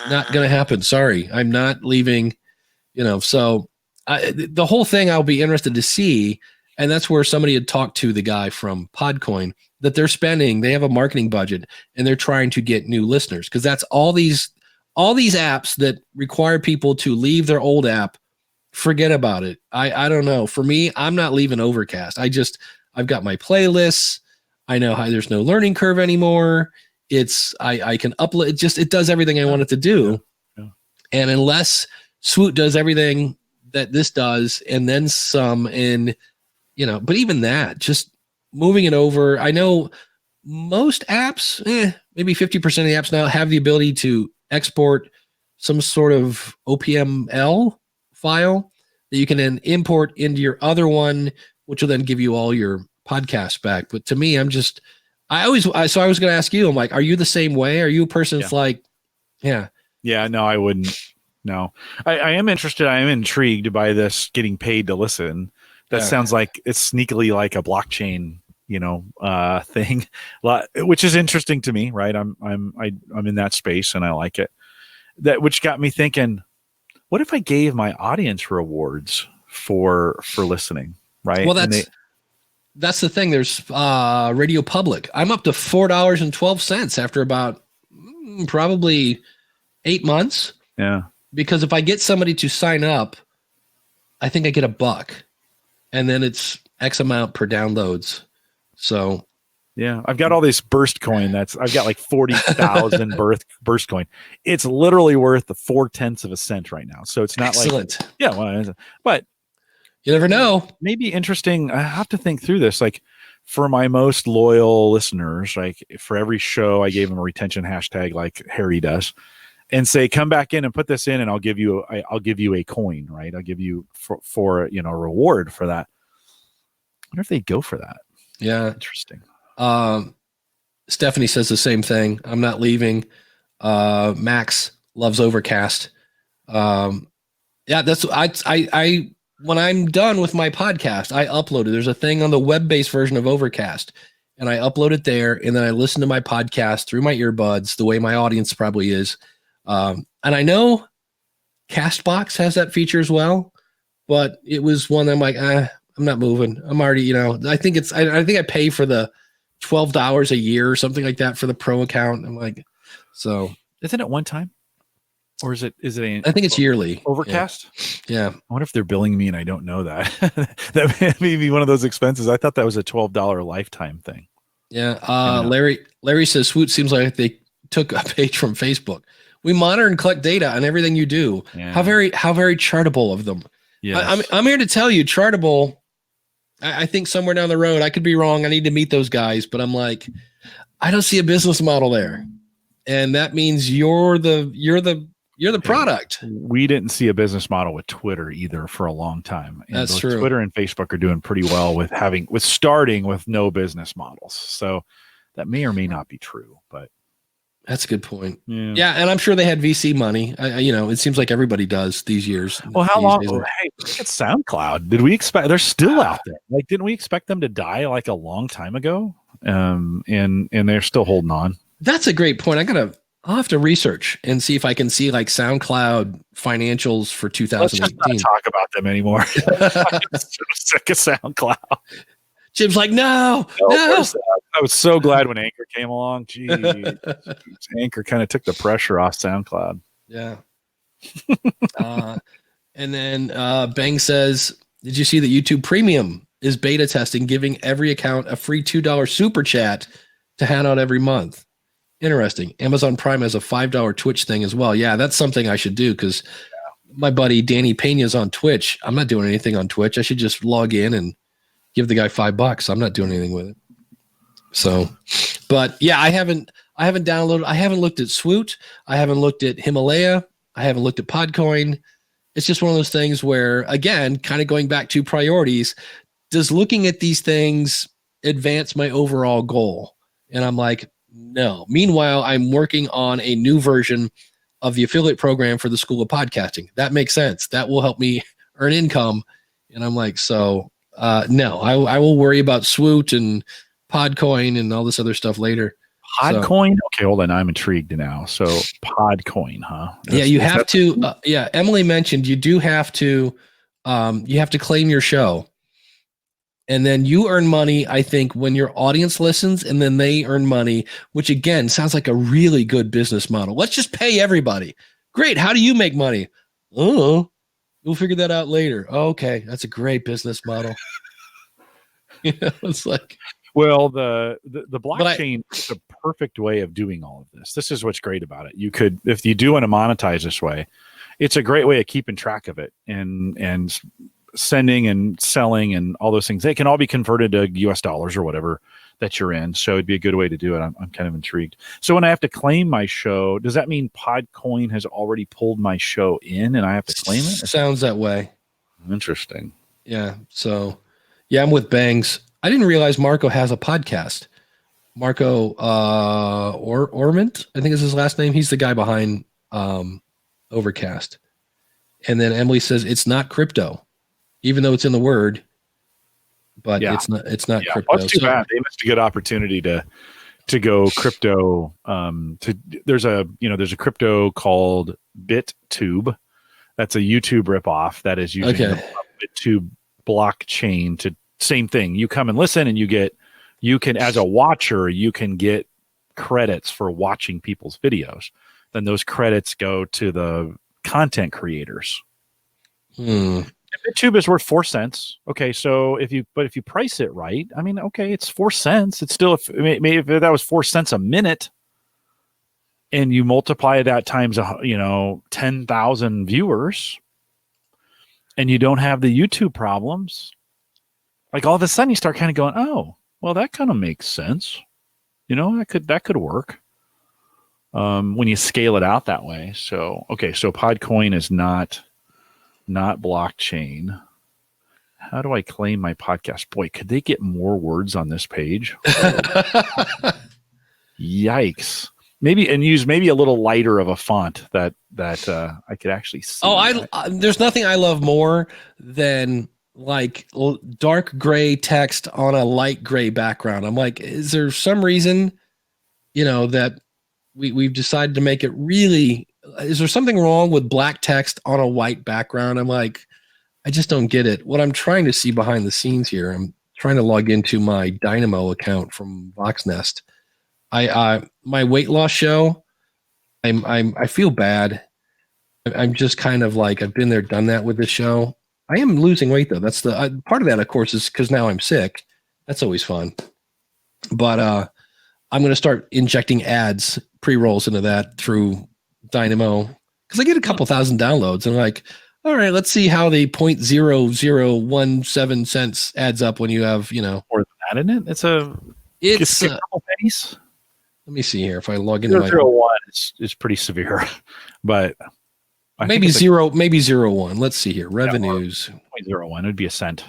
not going to happen. Sorry. I'm not leaving, so the whole thing I'll be interested to see. And that's where somebody had talked to the guy from Podcoin that they have a marketing budget and they're trying to get new listeners. Cause that's all these apps that require people to leave their old app, forget about it. I don't know. For me, I'm not leaving Overcast. I've got my playlists. I know how there's no learning curve anymore. I can upload it does everything I want it to do. Yeah. And unless Swoot does everything that this does and then some but even that, just moving it over. I know most apps, maybe 50% of the apps now have the ability to export some sort of OPML file that you can then import into your other one, which will then give you all your podcasts back. But to me, I was going to ask you, I'm like, are you the same way? Are you a person that's like, yeah. Yeah, no, I wouldn't. No, I am interested. I am intrigued by this getting paid to listen. That sounds like it's sneakily like a blockchain, thing, which is interesting to me, right? I'm in that space and I like it. Which got me thinking, what if I gave my audience rewards for listening, right? Well, that's the thing. There's Radio Public. I'm up to $4.12 after about probably 8 months. Yeah. Because if I get somebody to sign up, I think I get $1, and then it's X amount per downloads. So, yeah, I've got all this burst coin. I've got like 40,000 burst coin. It's literally worth 0.4 of a cent right now. So it's not excellent. But you never know. Maybe interesting. I have to think through this. Like for my most loyal listeners, like for every show, I gave them a retention hashtag like Harry does, and say, come back in and put this in, and I'll give you a coin, right? I'll give you for a reward for that. I wonder if they go for that. Yeah. Interesting. Stephanie says the same thing. I'm not leaving. Max loves Overcast. That's I when I'm done with my podcast, I upload it. There's a thing on the web-based version of Overcast, and I upload it there, and then I listen to my podcast through my earbuds, the way my audience probably is. And I know Castbox has that feature as well, but it was one that I'm like, I'm not moving. I'm already, I think I pay for the $12 a year or something like that for the pro account. I'm like, so isn't it one time? Or is it I think it's yearly. Overcast? Yeah. I wonder if they're billing me and I don't know that. That may be one of those expenses. I thought that was a $12 lifetime thing. Yeah. Larry says Swoot seems like they took a page from Facebook. We monitor and collect data on everything you do. Yeah. How very chartable of them. Yes. I'm here to tell you, Chartable, I think somewhere down the road, I could be wrong. I need to meet those guys, but I'm like, I don't see a business model there. And that means you're the product. We didn't see a business model with Twitter either for a long time. And that's true. Twitter and Facebook are doing pretty well with starting with no business models. So that may or may not be true, but that's a good point. Yeah. And I'm sure they had VC money. It seems like everybody does these years. Well, how long? Hey, look at SoundCloud. Did we expect? They're still out there. Like, didn't we expect them to die like a long time ago? And they're still holding on. That's a great point. I'll have to research and see if I can see like SoundCloud financials for 2018. Let's just not talk about them anymore. I'm so sick of SoundCloud. Jim's like, no. I was so glad when Anchor came along. Geez, Anchor kind of took the pressure off SoundCloud. Yeah. And then Bang says, did you see that YouTube Premium is beta testing, giving every account a free $2 super chat to hand out every month? Interesting. Amazon Prime has a $5 Twitch thing as well. Yeah, that's something I should do because my buddy Danny Pena's on Twitch. I'm not doing anything on Twitch. I should just log in and give the guy $5. I'm not doing anything with it. So, but yeah, I haven't downloaded. I haven't looked at Swoot. I haven't looked at Himalaya. I haven't looked at Podcoin. It's just one of those things where, again, kind of going back to priorities, does looking at these things advance my overall goal? And I'm like, no. Meanwhile, I'm working on a new version of the affiliate program for the School of Podcasting. That makes sense. That will help me earn income. And I'm like, so no, I will worry about Swoot and Podcoin and all this other stuff later. Podcoin? Okay, hold on. I'm intrigued now. So Podcoin, huh? You have to. Emily mentioned you do have to. You have to claim your show, and then you earn money. I think when your audience listens, and then they earn money, which again sounds like a really good business model. Let's just pay everybody. Great. How do you make money? Oh, we'll figure that out later. Okay, that's a great business model. It's like. Well, the blockchain is a perfect way of doing all of this. This is what's great about it. You could, if you do want to monetize this way, it's a great way of keeping track of it and sending and selling and all those things. They can all be converted to US dollars or whatever that you're in. So it'd be a good way to do it. I'm kind of intrigued. So when I have to claim my show, does that mean Podcoin has already pulled my show in and I have to claim it? Sounds that way. Interesting. Yeah. So yeah, I'm with Bangs. I didn't realize Marco has a podcast. Marco Ormont, I think is his last name. He's the guy behind Overcast. And then Emily says it's not crypto, even though it's in the word, but it's not crypto. That's too bad. They missed a good opportunity to go crypto. There's a crypto called BitTube. That's a YouTube ripoff that is using the BitTube blockchain to. Same thing. You come and listen and you can, as a watcher, you can get credits for watching people's videos. Then those credits go to the content creators. BitTube is worth 4 cents. Okay. So if you price it right, I mean, okay, it's 4 cents. It's still, maybe if that was 4 cents a minute and you multiply that times, 10,000 viewers and you don't have the YouTube problems. Like all of a sudden you start kind of going, oh, well, that kind of makes sense. That could work when you scale it out that way. So, okay. So Podcoin is not blockchain. How do I claim my podcast? Boy, could they get more words on this page? Yikes. Maybe use a little lighter of a font that I could actually see. Oh, there's nothing I love more than like dark gray text on a light gray background. I'm like, is there some reason, that we've decided to make it really, is there something wrong with black text on a white background? I'm like, I just don't get it. What I'm trying to see behind the scenes here, I'm trying to log into my Dynamo account from Voxnest. My weight loss show, I feel bad. I'm just kind of like, I've been there, done that with this show. I am losing weight though. That's the part of that, of course, is because now I'm sick. That's always fun. But I'm going to start injecting ads, pre-rolls into that through Dynamo because I get a couple thousand downloads. And I'm like, all right, let's see how the 0.0017 cents adds up when you have, more than that, isn't it? It's a couple pennies. Let me see here. If I log into 0.01, it's pretty severe, but. Maybe 0.01. Let's see here. Revenues. 0.01 would be a cent.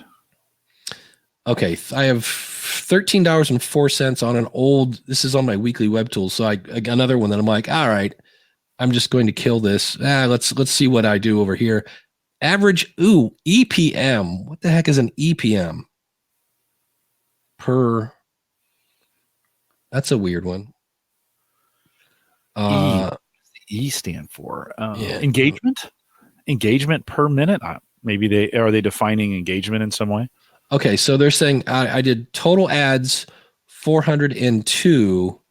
Okay. I have $13.04 on an old, this is on my weekly web tool. So I got another one that I'm like, all right, I'm just going to kill this. Let's see what I do over here. Average, EPM. What the heck is an EPM? That's a weird one. E stand for engagement per minute. Maybe are they defining engagement in some way? Okay, so they're saying I did total ads 402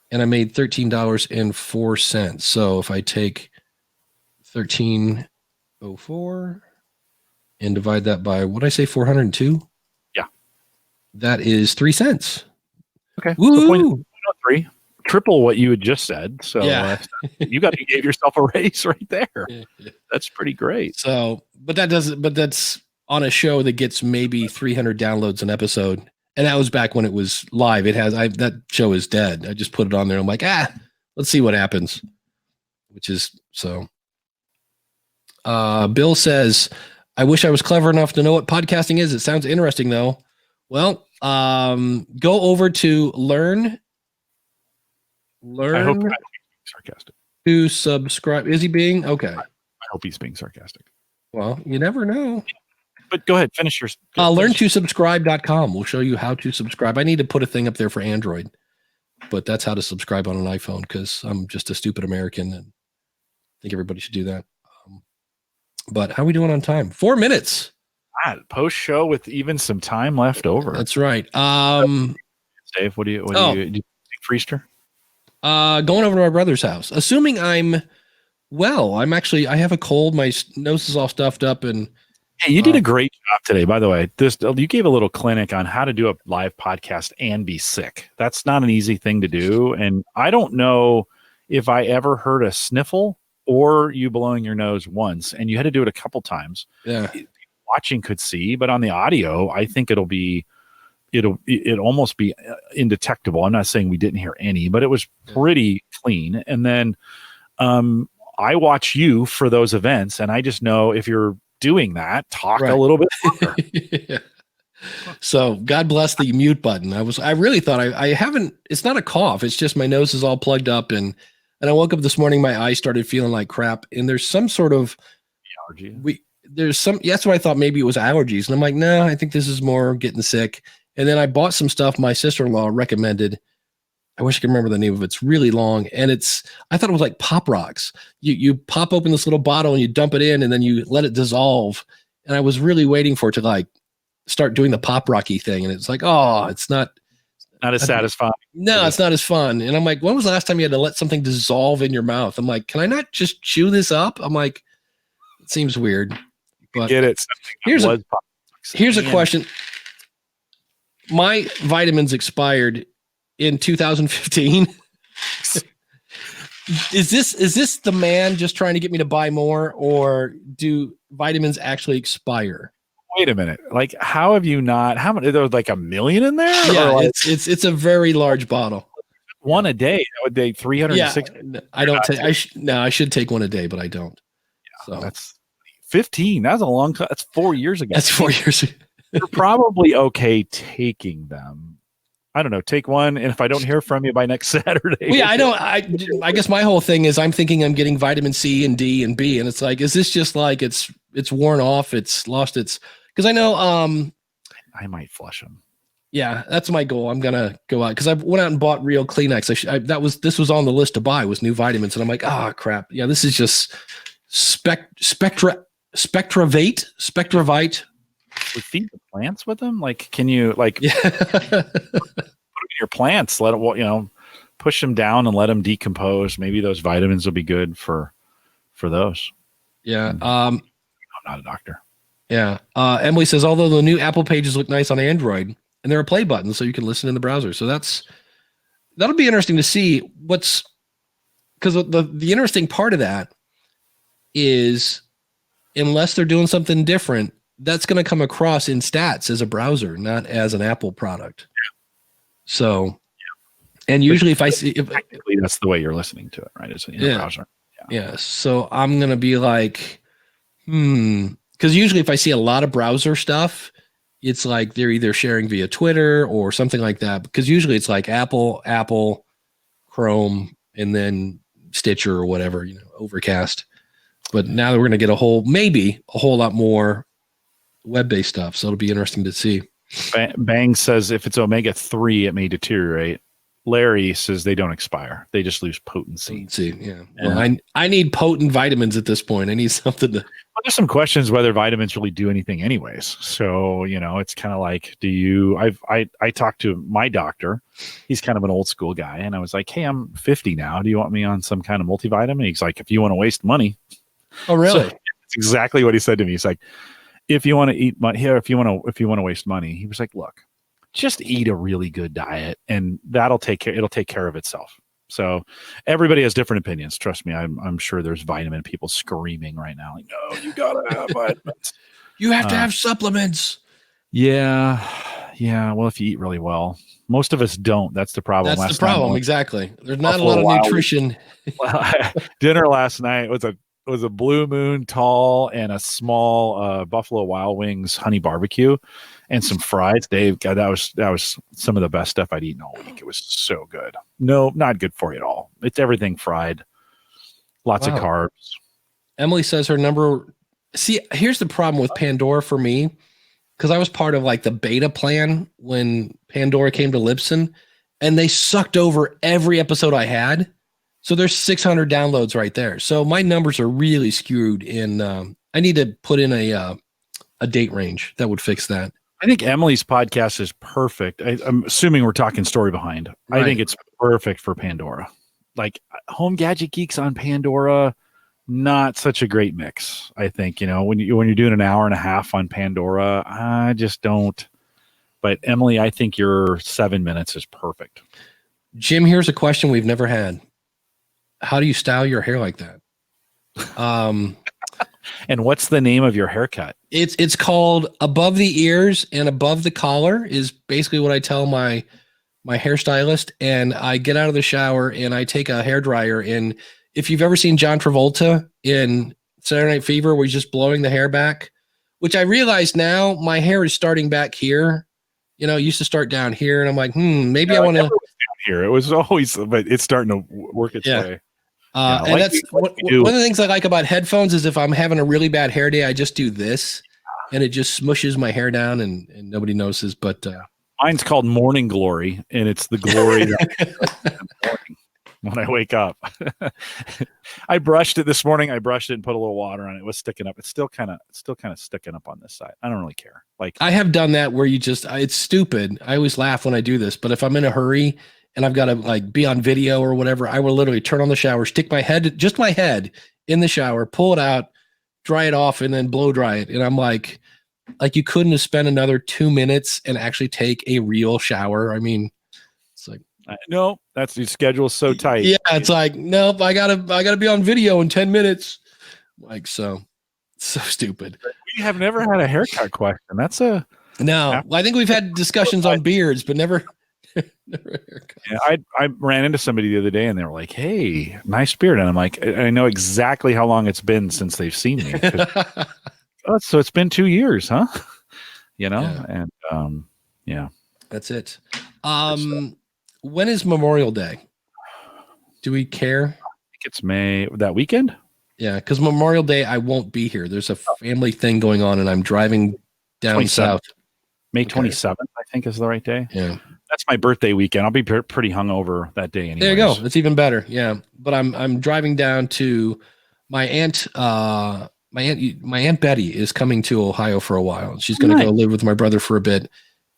and I made $13.04. So if I take 1304 and divide that by, what did I say, 402? Yeah. That is 3 cents. Okay. Woo! So 0.03. Triple what you had just said. So you gave yourself a raise right there. Yeah. That's pretty great. So, but that's on a show that gets maybe 300 downloads an episode. And that was back when it was live. That show is dead. I just put it on there. I'm like, let's see what happens. Which is so. Bill says, I wish I was clever enough to know what podcasting is. It sounds interesting though. Well, go over to learn. I hope he's being sarcastic. To subscribe. Is he being? Okay. I hope he's being sarcastic. Well, you never know. But go ahead, finish your. Learn2subscribe.com will show you how to subscribe. I need to put a thing up there for Android, but that's how to subscribe on an iPhone because I'm just a stupid American and I think everybody should do that. But how are we doing on time? 4 minutes. Post show with even some time left over. That's right. Dave, what do you think, Freester? Going over to my brother's house. Assuming I'm well, I have a cold. My nose is all stuffed up and. Hey, you did a great job today, by the way. You gave a little clinic on how to do a live podcast and be sick. That's not an easy thing to do. And I don't know if I ever heard a sniffle or you blowing your nose once, and you had to do it a couple times. Yeah. Watching could see, but on the audio, I think it'll almost be indetectable. I'm not saying we didn't hear any, but it was pretty clean. And then I watch you for those events, and I just know if you're doing that, talk a little bit longer. Yeah. So God bless the mute button. I really thought I haven't, it's not a cough. It's just my nose is all plugged up and I woke up this morning, my eyes started feeling like crap. And there's some sort of allergy. That's what I thought maybe it was allergies. And I'm like, no, I think this is more getting sick. And then I bought some stuff my sister-in-law recommended. I wish I could remember the name of it. It's really long. And I thought it was like Pop Rocks. You pop open this little bottle and you dump it in and then you let it dissolve. And I was really waiting for it to like start doing the Pop Rocky thing. And it's like, oh, it's not as satisfying. No, it's not as fun. And I'm like, when was the last time you had to let something dissolve in your mouth? I'm like, can I not just chew this up? I'm like, it seems weird. But get it. Here's a question. My vitamins expired in 2015. Is this the man just trying to get me to buy more, or do vitamins actually expire? Wait a minute. Like, how have you not? How many? There's like 1 million in there. Yeah, like, it's a very large bottle. One a day. That would be 360. Yeah, I don't take. I should take one a day, but I don't. Yeah, so that's 15. That's a long time. That's 4 years ago. That's 4 years ago. You're probably okay taking them. I don't know. Take one, and if I don't hear from you by next Saturday, well, yeah, I guess my whole thing is I'm thinking I'm getting vitamin C and D and B, and it's like, is this just like it's worn off? It's lost its because I know. I might flush them. Yeah, that's my goal. I'm gonna go out because I went out and bought real Kleenex. This was on the list to buy was new vitamins, and I'm like, crap. Yeah, this is just Spectravite. We feed the plants with them. Like, can you put them in your plants? Let it, push them down and let them decompose. Maybe those vitamins will be good for those. Yeah. I'm not a doctor. Yeah. Emily says, although the new Apple pages look nice on Android, and there are play buttons, so you can listen in the browser. So that'll be interesting to see because the interesting part of that is, unless they're doing something different, that's going to come across in stats as a browser, not as an Apple product. So, and usually if technically that's the way you're listening to it, right? It's in the browser. Yeah. So I'm going to be like, because usually if I see a lot of browser stuff, it's like they're either sharing via Twitter or something like that. Because usually it's like Apple, Chrome, and then Stitcher or whatever, Overcast. But now we're going to get a whole lot more web-based stuff. So it'll be interesting to see. Bang says if it's omega-3, it may deteriorate. Larry says they don't expire. They just lose potency. Yeah. Well, I need potent vitamins at this point. I need something to. Well, there's some questions whether vitamins really do anything anyways. So, it's kind of like, I talked to my doctor. He's kind of an old school guy. And I was like, hey, I'm 50 now. Do you want me on some kind of multivitamin? He's like, if you want to waste money. Oh, really? So that's exactly what he said to me. He's like, if you want to eat money here, if you want to waste money, he was like, look, just eat a really good diet and it'll take care of itself. So everybody has different opinions. Trust me. I'm sure there's vitamin people screaming right now. Like, no, you gotta have vitamins. You have to have supplements. Yeah. Well, if you eat really well, most of us don't. That's the problem. That's the problem. Exactly. There's not a lot of nutrition. Dinner last night was a Blue Moon tall and a small Buffalo Wild Wings honey barbecue and some fries. Dave, God, that was some of the best stuff I'd eaten all week. It was so good. No, not good for you at all. It's everything fried. Lots of carbs. Emily says her number. See, here's the problem with Pandora for me, because I was part of like the beta plan when Pandora came to Libsyn, and they sucked over every episode I had. So there's 600 downloads right there. So my numbers are really skewed. I need to put in a date range that would fix that. I think Emily's podcast is perfect. I'm assuming we're talking story behind. Right. I think it's perfect for Pandora. Like Home Gadget Geeks on Pandora, not such a great mix. I think, when you're doing an hour and a half on Pandora, I just don't. But Emily, I think your 7 minutes is perfect. Jim, here's a question we've never had. How do you style your hair like that? And what's the name of your haircut? It's called above the ears and above the collar is basically what I tell my hairstylist. And I get out of the shower and I take a hairdryer. And if you've ever seen John Travolta in Saturday Night Fever, where he's just blowing the hair back, which I realize now my hair is starting back here. It used to start down here, and I'm like, maybe I want to. Here, it was always, but it's starting to work its way. And that's one of the things I like about headphones is if I'm having a really bad hair day, I just do this, and it just smushes my hair down, and nobody notices. But mine's called Morning Glory, and it's the glory that when I wake up. I brushed it this morning. I brushed it and put a little water on it. It was sticking up. It's still kind of sticking up on this side. I don't really care. Like I have done that where it's stupid. I always laugh when I do this, but if I'm in a hurry and I've got to like be on video or whatever, I will literally turn on the shower, stick my head in the shower, pull it out, dry it off, and then blow dry it. And I'm like you couldn't have spent another 2 minutes and actually take a real shower. I mean, it's like, no, that's your schedule so tight. Yeah, it's like, nope, I gotta be on video in 10 minutes. Like, so stupid. We have never had a haircut question. That's a no. I think we've had discussions on beards, but never a haircut. Yeah, I ran into somebody the other day and they were like, "Hey, nice beard," and I'm like, I know exactly how long it's been since they've seen me. So it's been 2 years, huh? And yeah, that's it. When is Memorial Day? Do we care? I think it's May, that weekend. Yeah, because Memorial Day, I won't be here. There's a family thing going on, and I'm driving down south. May 27th, I think, is the right day. Yeah, that's my birthday weekend. I'll be pretty hungover that day. Anyways. There you go. It's even better. Yeah, but I'm driving down to my aunt. My aunt Betty is coming to Ohio for a while. She's going to go live with my brother for a bit,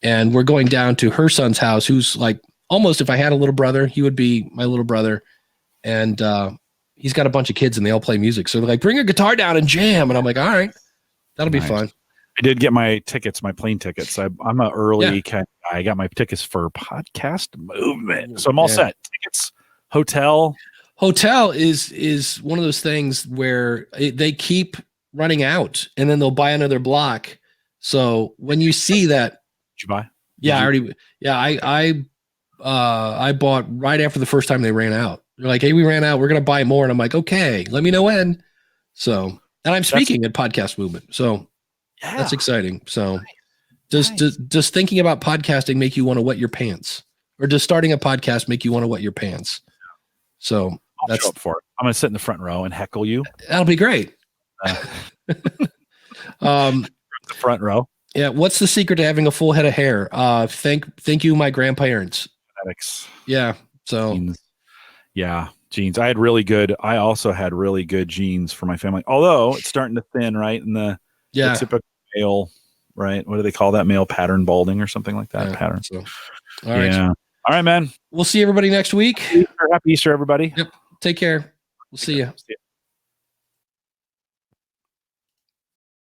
and we're going down to her son's house, who's like. Almost if I had a little brother, he would be my little brother. And he's got a bunch of kids and they all play music. So they're like, bring a guitar down and jam. And I'm like, all right, that'll be fun. I did get my tickets, my plane tickets. I'm an early kind of guy. I got my tickets for Podcast Movement. So I'm all set. Tickets, hotel. Hotel is one of those things where they keep running out and then they'll buy another block. So when you see that. Did you buy? I bought right after the first time they ran out. They're like, hey, we ran out. We're going to buy more. And I'm like, okay, let me know when. So, and I'm speaking at Podcast Movement. So that's exciting. So does thinking about podcasting make you want to wet your pants, or does starting a podcast make you want to wet your pants? So I'll show up for it. I'm going to sit in the front row and heckle you. That'll be great. The front row. Yeah. What's the secret to having a full head of hair? Thank you, my grandparents. Genetics. Yeah. So genes. I also had really good genes for my family, although it's starting to thin, right? In the typical male, right? What do they call that? Male pattern balding or something like that pattern. So, all right. Yeah. All right, man. We'll see everybody next week. Happy Easter, everybody. Yep. Take care. We'll see you.